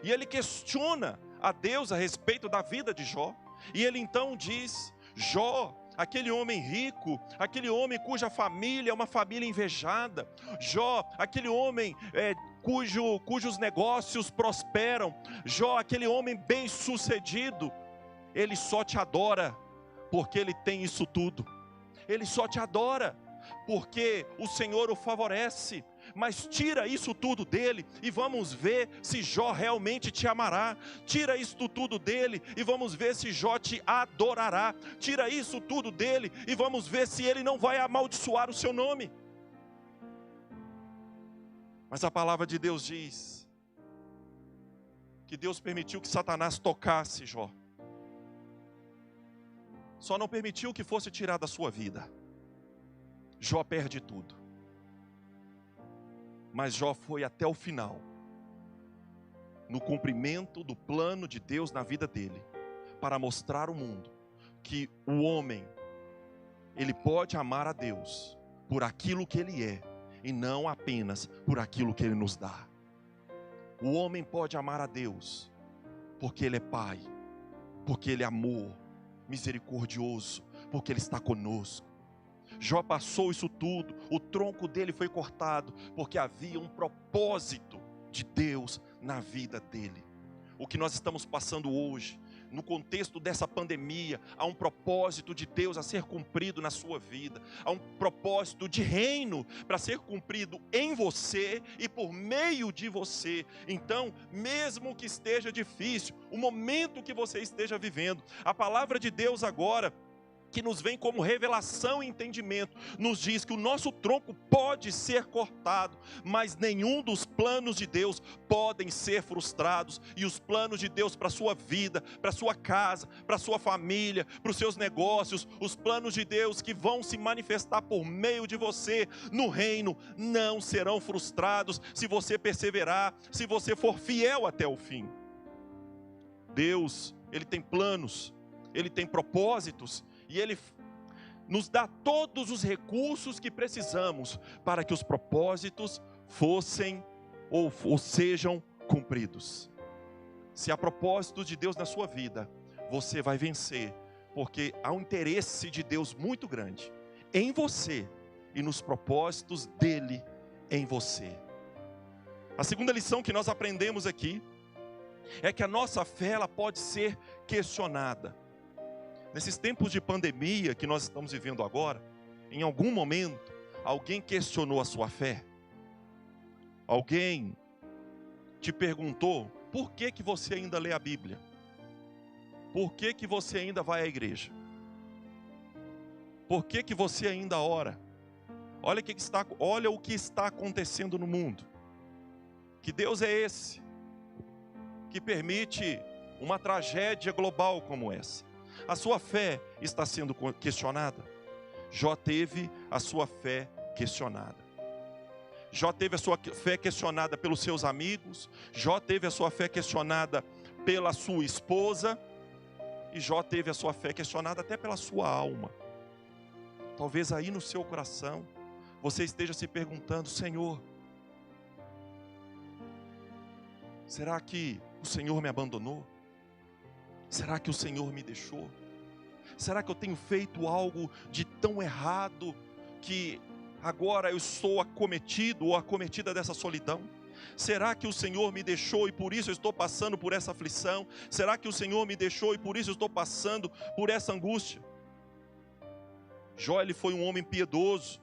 Speaker 3: e ele questiona a Deus a respeito da vida de Jó. E ele então diz: Jó, aquele homem rico, aquele homem cuja família é uma família invejada. Jó, aquele homem cujos negócios prosperam. Jó, aquele homem bem sucedido. Ele só te adora porque ele tem isso tudo. Ele só te adora porque o Senhor o favorece. Mas tira isso tudo dele e vamos ver se Jó realmente te amará. Tira isso tudo dele e vamos ver se Jó te adorará. Tira isso tudo dele e vamos ver se ele não vai amaldiçoar o seu nome. Mas a palavra de Deus diz que Deus permitiu que Satanás tocasse Jó. Só não permitiu que fosse tirado da sua vida. Jó perde tudo. Mas Jó foi até o final, no cumprimento do plano de Deus na vida dele, para mostrar ao mundo que o homem, ele pode amar a Deus por aquilo que ele é, e não apenas por aquilo que ele nos dá. O homem pode amar a Deus porque ele é Pai, porque ele é amor, misericordioso, porque ele está conosco. Jó passou isso tudo, o tronco dele foi cortado, porque havia um propósito de Deus na vida dele. O que nós estamos passando hoje, no contexto dessa pandemia, há um propósito de Deus a ser cumprido na sua vida, há um propósito de reino para ser cumprido em você e por meio de você. Então, mesmo que esteja difícil, o momento que você esteja vivendo, a palavra de Deus agora, que nos vem como revelação e entendimento, nos diz que o nosso tronco pode ser cortado, mas nenhum dos planos de Deus podem ser frustrados. E os planos de Deus para a sua vida, para a sua casa, para a sua família, para os seus negócios, os planos de Deus que vão se manifestar por meio de você no reino, não serão frustrados se você perseverar, se você for fiel até o fim. Deus, Ele tem planos, Ele tem propósitos, e Ele nos dá todos os recursos que precisamos para que os propósitos fossem ou sejam cumpridos. Se há propósito de Deus na sua vida, você vai vencer, porque há um interesse de Deus muito grande em você e nos propósitos dele em você. A segunda lição que nós aprendemos aqui é que a nossa fé, ela pode ser questionada. Nesses tempos de pandemia que nós estamos vivendo agora, em algum momento, alguém questionou a sua fé? Alguém te perguntou, por que você ainda lê a Bíblia? Por que você ainda vai à igreja? Por que você ainda ora? Olha o que está acontecendo no mundo. Que Deus é esse que permite uma tragédia global como essa? A sua fé está sendo questionada? Jó teve a sua fé questionada. Jó teve a sua fé questionada pelos seus amigos. Jó teve a sua fé questionada pela sua esposa. E Jó teve a sua fé questionada até pela sua alma. Talvez aí no seu coração você esteja se perguntando: Senhor, será que o Senhor me abandonou? Será que o Senhor me deixou? Será que eu tenho feito algo de tão errado que agora eu sou acometido ou acometida dessa solidão? Será que o Senhor me deixou e por isso eu estou passando por essa aflição? Será que o Senhor me deixou e por isso eu estou passando por essa angústia? Jó, ele foi um homem piedoso,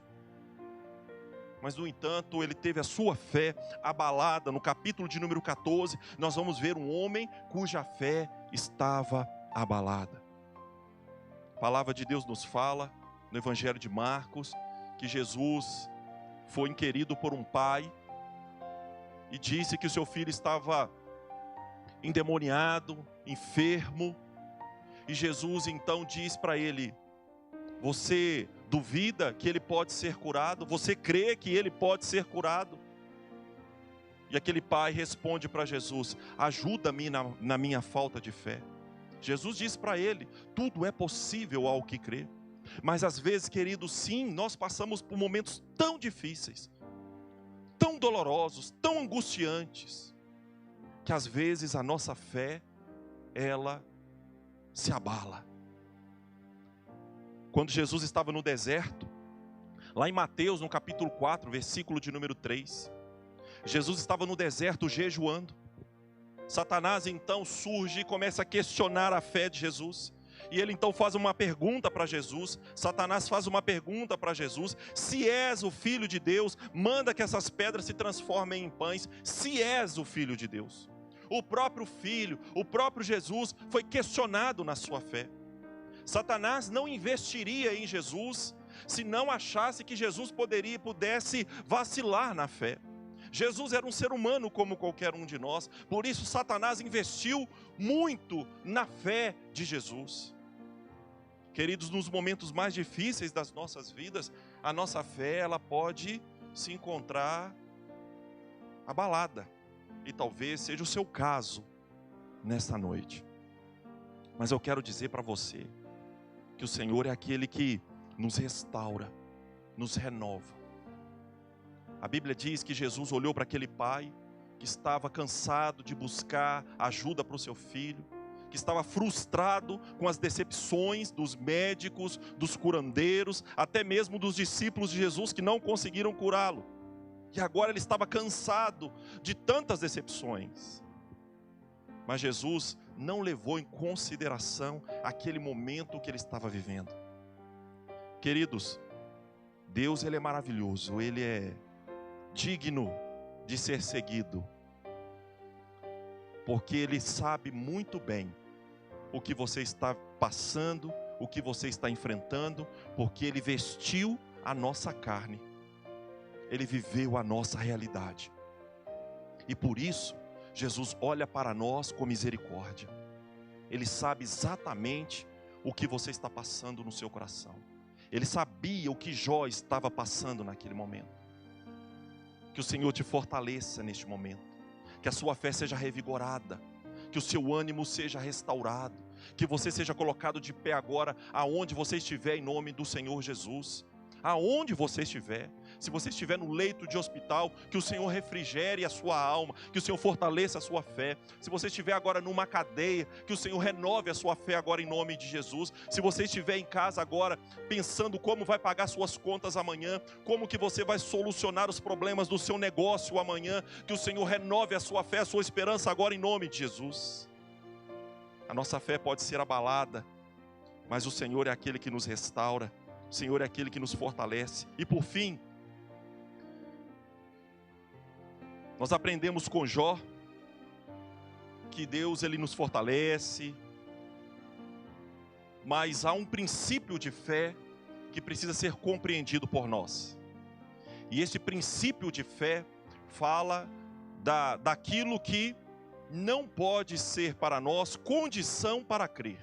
Speaker 3: mas no entanto ele teve a sua fé abalada. No capítulo de número 14, nós vamos ver um homem cuja fé estava abalada. A palavra de Deus nos fala no Evangelho de Marcos que Jesus foi inquirido por um pai e disse que o seu filho estava endemoniado, enfermo, e Jesus então diz para ele: você duvida que ele pode ser curado? Você crê que ele pode ser curado? E aquele pai responde para Jesus: ajuda-me na minha falta de fé. Jesus diz para ele: tudo é possível ao que crê. Mas às vezes, queridos, sim, nós passamos por momentos tão difíceis, tão dolorosos, tão angustiantes, que às vezes a nossa fé, ela se abala. Quando Jesus estava no deserto, lá em Mateus, no capítulo 4, versículo de número 3, Jesus estava no deserto jejuando. Satanás então surge e começa a questionar a fé de Jesus. E ele então faz uma pergunta para Jesus. Satanás faz uma pergunta para Jesus: se és o Filho de Deus, manda que essas pedras se transformem em pães. Se és o Filho de Deus. O próprio Filho, o próprio Jesus foi questionado na sua fé. Satanás não investiria em Jesus se não achasse que Jesus pudesse vacilar na fé. Jesus era um ser humano como qualquer um de nós, por isso Satanás investiu muito na fé de Jesus. Queridos, nos momentos mais difíceis das nossas vidas, a nossa fé, ela pode se encontrar abalada, e talvez seja o seu caso nesta noite. Mas eu quero dizer para você que o Senhor é aquele que nos restaura, nos renova. A Bíblia diz que Jesus olhou para aquele pai que estava cansado de buscar ajuda para o seu filho, que estava frustrado com as decepções dos médicos, dos curandeiros, até mesmo dos discípulos de Jesus que não conseguiram curá-lo. E agora ele estava cansado de tantas decepções. Mas Jesus não levou em consideração aquele momento que ele estava vivendo. Queridos, Deus, ele é maravilhoso, ele é digno de ser seguido, porque ele sabe muito bem o que você está passando, o que você está enfrentando, porque ele vestiu a nossa carne, ele viveu a nossa realidade, e por isso Jesus olha para nós com misericórdia. Ele sabe exatamente o que você está passando no seu coração. Ele sabia o que Jó estava passando naquele momento. Que o Senhor te fortaleça neste momento, que a sua fé seja revigorada, que o seu ânimo seja restaurado, que você seja colocado de pé agora, aonde você estiver, em nome do Senhor Jesus. Aonde você estiver, se você estiver no leito de hospital, que o Senhor refrigere a sua alma, que o Senhor fortaleça a sua fé. Se você estiver agora numa cadeia, que o Senhor renove a sua fé agora em nome de Jesus. Se você estiver em casa agora, pensando como vai pagar suas contas amanhã, como que você vai solucionar os problemas do seu negócio amanhã, que o Senhor renove a sua fé, a sua esperança agora em nome de Jesus. A nossa fé pode ser abalada, mas o Senhor é aquele que nos restaura. O Senhor é aquele que nos fortalece. E por fim, nós aprendemos com Jó que Deus, ele nos fortalece, mas há um princípio de fé que precisa ser compreendido por nós. E esse princípio de fé fala daquilo que não pode ser para nós condição para crer.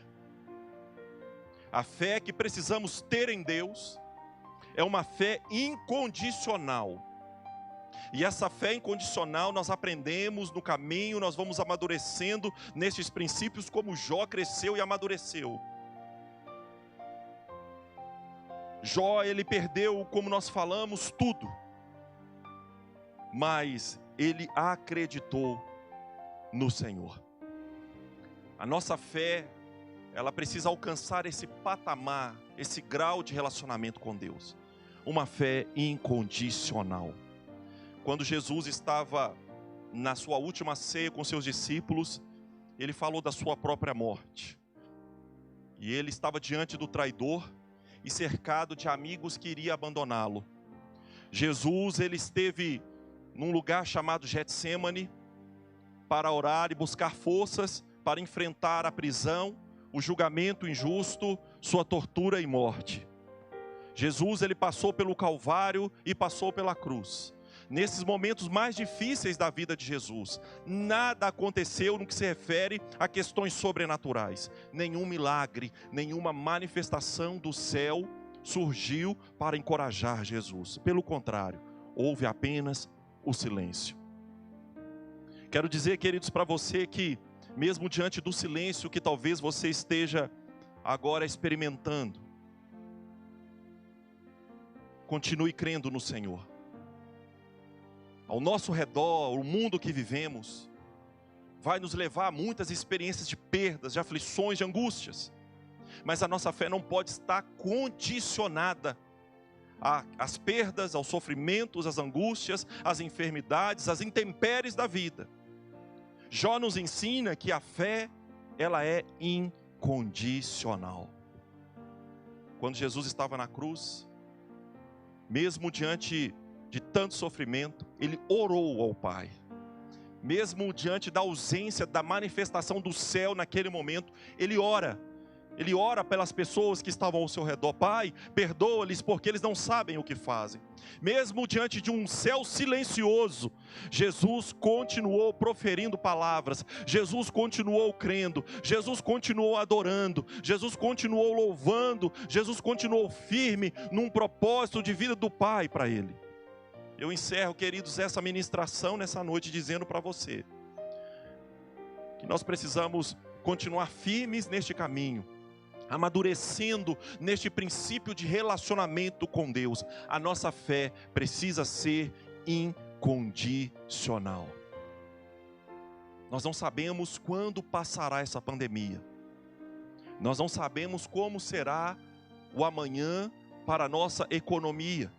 Speaker 3: A fé que precisamos ter em Deus é uma fé incondicional. E essa fé incondicional nós aprendemos no caminho, nós vamos amadurecendo nesses princípios como Jó cresceu e amadureceu. Jó, ele perdeu, como nós falamos, tudo. Mas ele acreditou no Senhor. A nossa fé, ela precisa alcançar esse patamar, esse grau de relacionamento com Deus. Uma fé incondicional. Quando Jesus estava na sua última ceia com seus discípulos, ele falou da sua própria morte. E ele estava diante do traidor e cercado de amigos que iriam abandoná-lo. Jesus, ele esteve num lugar chamado Getsêmani para orar e buscar forças para enfrentar a prisão, o julgamento injusto, sua tortura e morte. Jesus, ele passou pelo Calvário e passou pela cruz. Nesses momentos mais difíceis da vida de Jesus, nada aconteceu no que se refere a questões sobrenaturais. Nenhum milagre, nenhuma manifestação do céu surgiu para encorajar Jesus. Pelo contrário, houve apenas o silêncio. Quero dizer, queridos, para você que, mesmo diante do silêncio que talvez você esteja agora experimentando, continue crendo no Senhor. Ao nosso redor, o mundo que vivemos vai nos levar a muitas experiências de perdas, de aflições, de angústias. Mas a nossa fé não pode estar condicionada às perdas, aos sofrimentos, às angústias, às enfermidades, às intempéries da vida. Jó nos ensina que a fé, ela é incondicional. Quando Jesus estava na cruz, mesmo diante de tanto sofrimento, ele orou ao Pai. Mesmo diante da ausência da manifestação do céu naquele momento, ele ora. Ele ora pelas pessoas que estavam ao seu redor. Pai, perdoa-lhes porque eles não sabem o que fazem. Mesmo diante de um céu silencioso, Jesus continuou proferindo palavras. Jesus continuou crendo. Jesus continuou adorando. Jesus continuou louvando. Jesus continuou firme num propósito de vida do Pai para ele. Eu encerro, queridos, essa ministração nessa noite dizendo para você que nós precisamos continuar firmes neste caminho, amadurecendo neste princípio de relacionamento com Deus. A nossa fé precisa ser incondicional. Nós não sabemos quando passará essa pandemia. Nós não sabemos como será o amanhã para a nossa economia,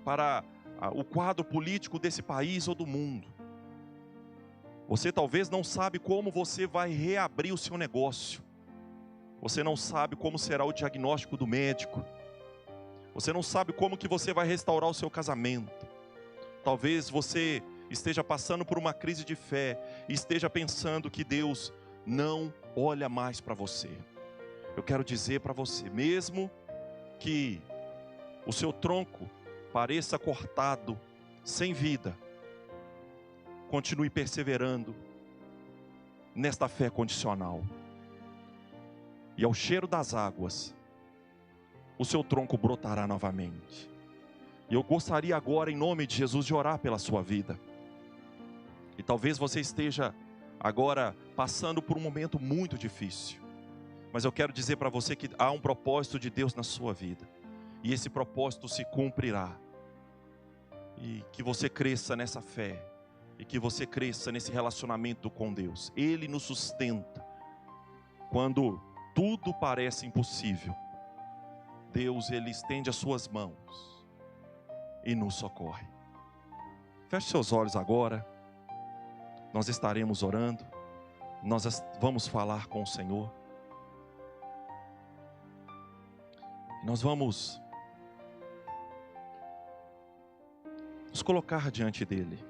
Speaker 3: para o quadro político desse país ou do mundo. Você talvez não sabe como você vai reabrir o seu negócio. Você não sabe como será o diagnóstico do médico. Você não sabe como que você vai restaurar o seu casamento. Talvez você esteja passando por uma crise de fé e esteja pensando que Deus não olha mais para você. Eu quero dizer para você, mesmo que o seu tronco pareça cortado, sem vida, continue perseverando nesta fé condicional. E ao cheiro das águas, o seu tronco brotará novamente. E eu gostaria agora, em nome de Jesus, de orar pela sua vida. E talvez você esteja agora passando por um momento muito difícil. Mas eu quero dizer para você que há um propósito de Deus na sua vida. E esse propósito se cumprirá. E que você cresça nessa fé. E que você cresça nesse relacionamento com Deus. Ele nos sustenta. Quando tudo parece impossível, Deus, Ele estende as suas mãos e nos socorre. Feche seus olhos agora. Nós estaremos orando. Nós vamos falar com o Senhor. Nós vamos nos colocar diante dEle.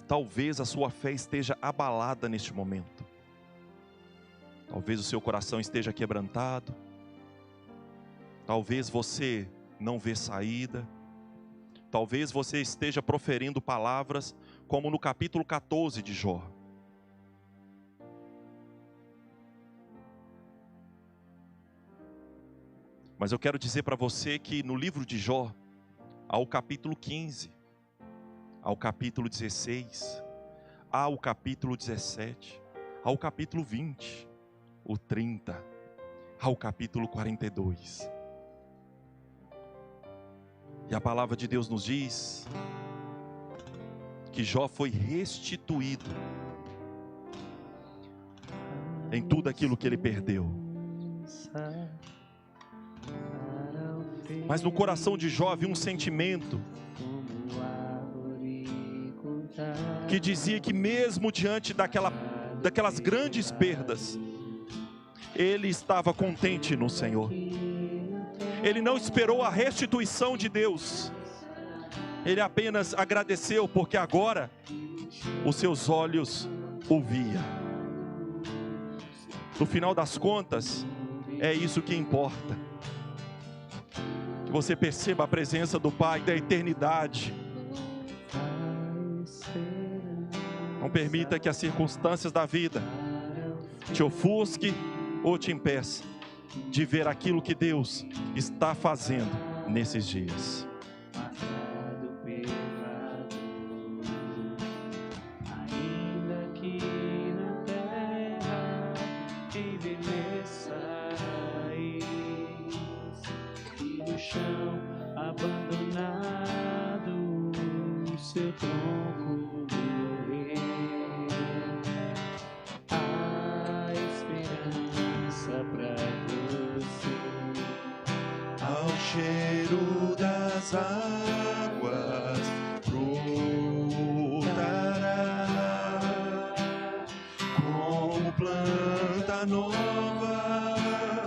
Speaker 3: Talvez a sua fé esteja abalada neste momento. Talvez o seu coração esteja quebrantado. Talvez você não vê saída. Talvez você esteja proferindo palavras como no capítulo 14 de Jó. Mas eu quero dizer para você que no livro de Jó, ao capítulo 15, ao capítulo 16, ao capítulo 17, ao capítulo 20, o 30, ao capítulo 42. E a palavra de Deus nos diz que Jó foi restituído em tudo aquilo que ele perdeu. Mas no coração de Jó havia um sentimento que dizia que mesmo diante daquelas grandes perdas, ele estava contente no Senhor. Ele não esperou a restituição de Deus. Ele apenas agradeceu porque agora os seus olhos o via. No final das contas, é isso que importa. Que você perceba a presença do Pai da eternidade. Não permita que as circunstâncias da vida te ofusque ou te impeça de ver aquilo que Deus está fazendo nesses dias.
Speaker 2: Ainda que na terra envelheçais e no chão abandonado o seu tronco morrer, há esperança pra você.
Speaker 3: Ao cheiro das águas brotará como planta nova,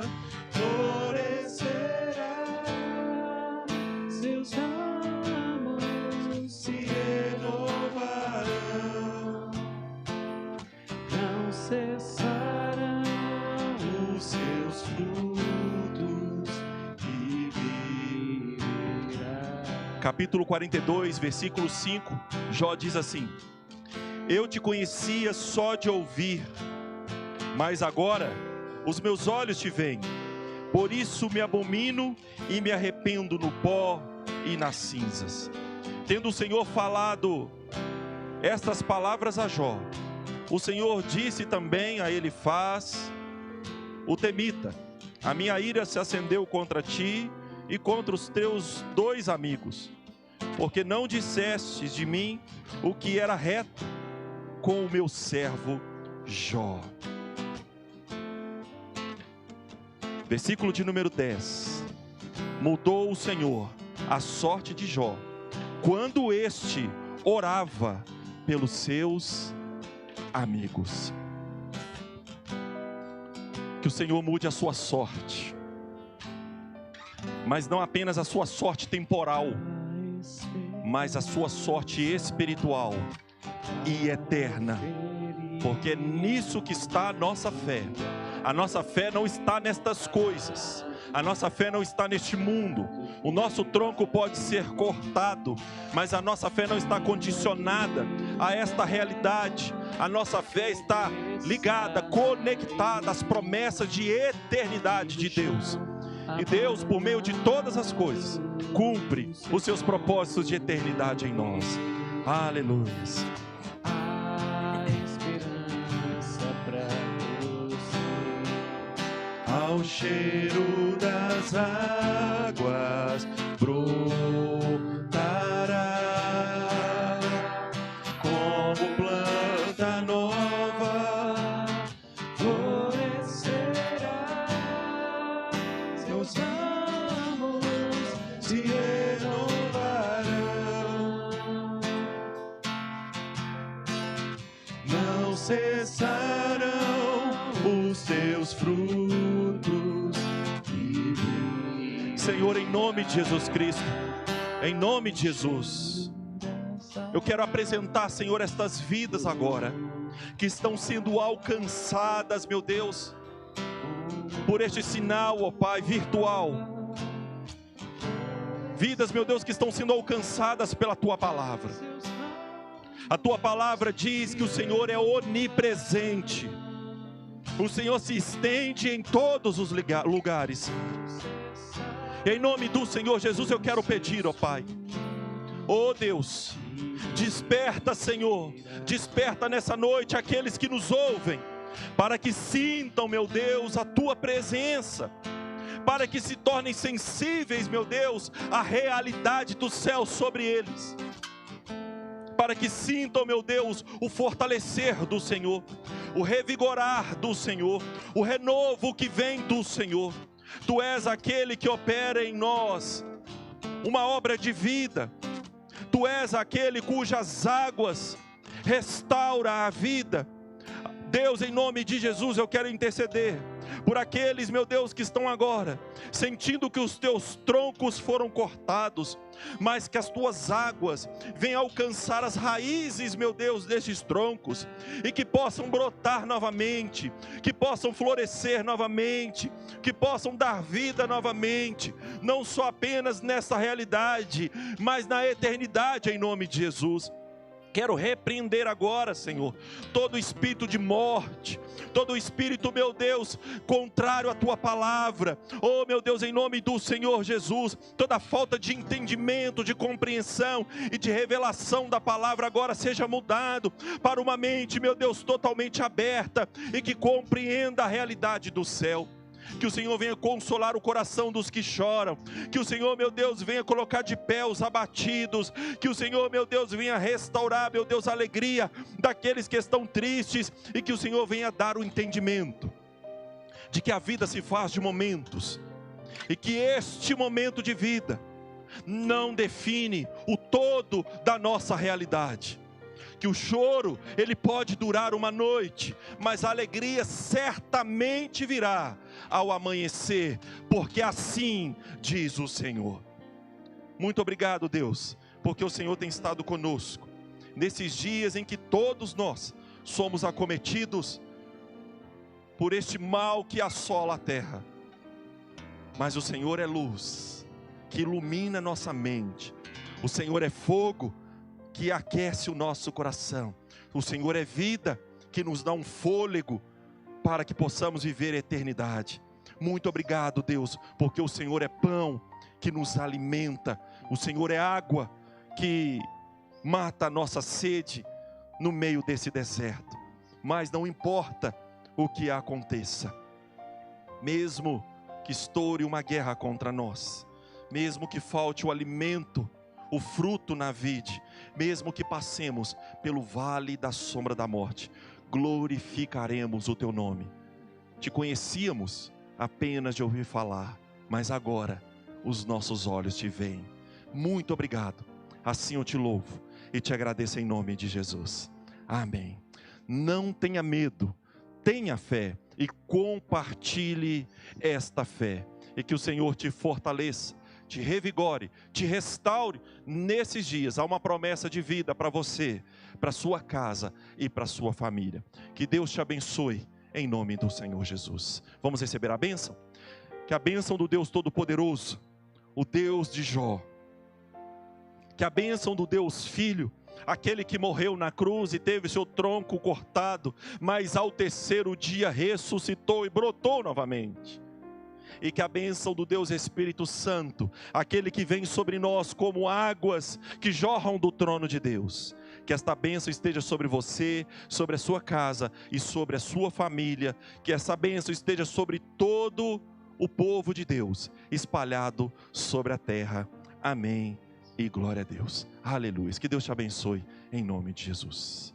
Speaker 3: florescerá,
Speaker 2: Seus ramos
Speaker 3: se renovarão,
Speaker 2: não cessarão
Speaker 3: os seus frutos e viverá. Capítulo 42, versículo 5, Jó diz assim: eu te conhecia só de ouvir, mas agora os meus olhos te veem. Por isso me abomino e me arrependo no pó e nas cinzas. Tendo o Senhor falado estas palavras a Jó, o Senhor disse também a Elifaz, o temita: a minha ira se acendeu contra ti e contra os teus 2 amigos, porque não dissestes de mim o que era reto com o meu servo Jó. Versículo de número 10. Mudou o Senhor a sorte de Jó, quando este orava pelos seus amigos. Que o Senhor mude a sua sorte, mas não apenas a sua sorte temporal, mas a sua sorte espiritual e eterna, porque é nisso que está a nossa fé. A nossa fé não está nestas coisas, a nossa fé não está neste mundo. O nosso tronco pode ser cortado, mas a nossa fé não está condicionada a esta realidade. A nossa fé está ligada, conectada às promessas de eternidade de Deus. E Deus, por meio de todas as coisas, cumpre os seus propósitos de eternidade em nós. Aleluia.
Speaker 2: Há esperança pra você.
Speaker 3: Ao cheiro das águas brotará como planta nova,
Speaker 2: Florescerá,
Speaker 3: seus ramos se renovarão, não cessarão os seus frutos. Senhor, em nome de Jesus Cristo, em nome de Jesus, eu quero apresentar, Senhor, estas vidas agora, que estão sendo alcançadas, meu Deus, por este sinal, ó Pai, virtual, Vidas, meu Deus, que estão sendo alcançadas pela Tua palavra. A Tua palavra diz que o Senhor é onipresente. O Senhor se estende em todos os lugares. Em nome do Senhor Jesus eu quero pedir, ó Pai. Ó Deus, desperta, Senhor. Desperta nessa noite aqueles que nos ouvem, para que sintam, meu Deus, a Tua presença, para que se tornem sensíveis, meu Deus, à realidade do céu sobre eles, para que sintam, meu Deus, o fortalecer do Senhor, o revigorar do Senhor, o renovo que vem do Senhor. Tu és aquele que opera em nós uma obra de vida. Tu és aquele cujas águas restaura a vida. Deus, em nome de Jesus, eu quero interceder por aqueles, meu Deus, que estão agora sentindo que os teus troncos foram cortados, mas que as tuas águas venham alcançar as raízes, meu Deus, desses troncos, e que possam brotar novamente, que possam florescer novamente, que possam dar vida novamente, não só apenas nessa realidade, mas na eternidade, em nome de Jesus. Quero repreender agora, Senhor, todo espírito de morte, todo espírito, meu Deus, contrário à Tua palavra. Oh, meu Deus, em nome do Senhor Jesus, toda falta de entendimento, de compreensão e de revelação da palavra agora seja mudado para uma mente, meu Deus, totalmente aberta e que compreenda a realidade do céu. Que o Senhor venha consolar o coração dos que choram, que o Senhor, meu Deus, venha colocar de pé os abatidos, que o Senhor, meu Deus, venha restaurar, meu Deus, a alegria daqueles que estão tristes, e que o Senhor venha dar o entendimento de que a vida se faz de momentos, e que este momento de vida não define o todo da nossa realidade. Que o choro, ele pode durar uma noite, mas a alegria certamente virá ao amanhecer, porque assim diz o Senhor. Muito obrigado, Deus, porque o Senhor tem estado conosco, nesses dias em que todos nós somos acometidos por este mal que assola a terra. Mas o Senhor é luz, que ilumina nossa mente. O Senhor é fogo, que aquece o nosso coração. O Senhor é vida, que nos dá um fôlego para que possamos viver a eternidade. Muito obrigado, Deus, porque o Senhor é pão que nos alimenta. O Senhor é água que mata a nossa sede no meio desse deserto. Mas não importa o que aconteça, mesmo que estoure uma guerra contra nós, mesmo que falte o alimento, o fruto na vide, mesmo que passemos pelo vale da sombra da morte, glorificaremos o Teu nome. Te conhecíamos apenas de ouvir falar, mas agora os nossos olhos Te veem. Muito obrigado. Assim eu Te louvo e Te agradeço em nome de Jesus. Amém. Não tenha medo, tenha fé e compartilhe esta fé, e que o Senhor te fortaleça, te revigore, te restaure nesses dias. Há uma promessa de vida para você, para sua casa e para sua família. Que Deus te abençoe em nome do Senhor Jesus. Vamos receber a bênção? Que a bênção do Deus Todo-Poderoso, o Deus de Jó, que a bênção do Deus Filho, aquele que morreu na cruz e teve seu tronco cortado, mas ao terceiro dia ressuscitou e brotou novamente. E que a bênção do Deus Espírito Santo, aquele que vem sobre nós como águas que jorram do trono de Deus, que esta bênção esteja sobre você, sobre a sua casa e sobre a sua família. Que essa bênção esteja sobre todo o povo de Deus, espalhado sobre a terra. Amém e glória a Deus. Aleluia. Que Deus te abençoe em nome de Jesus.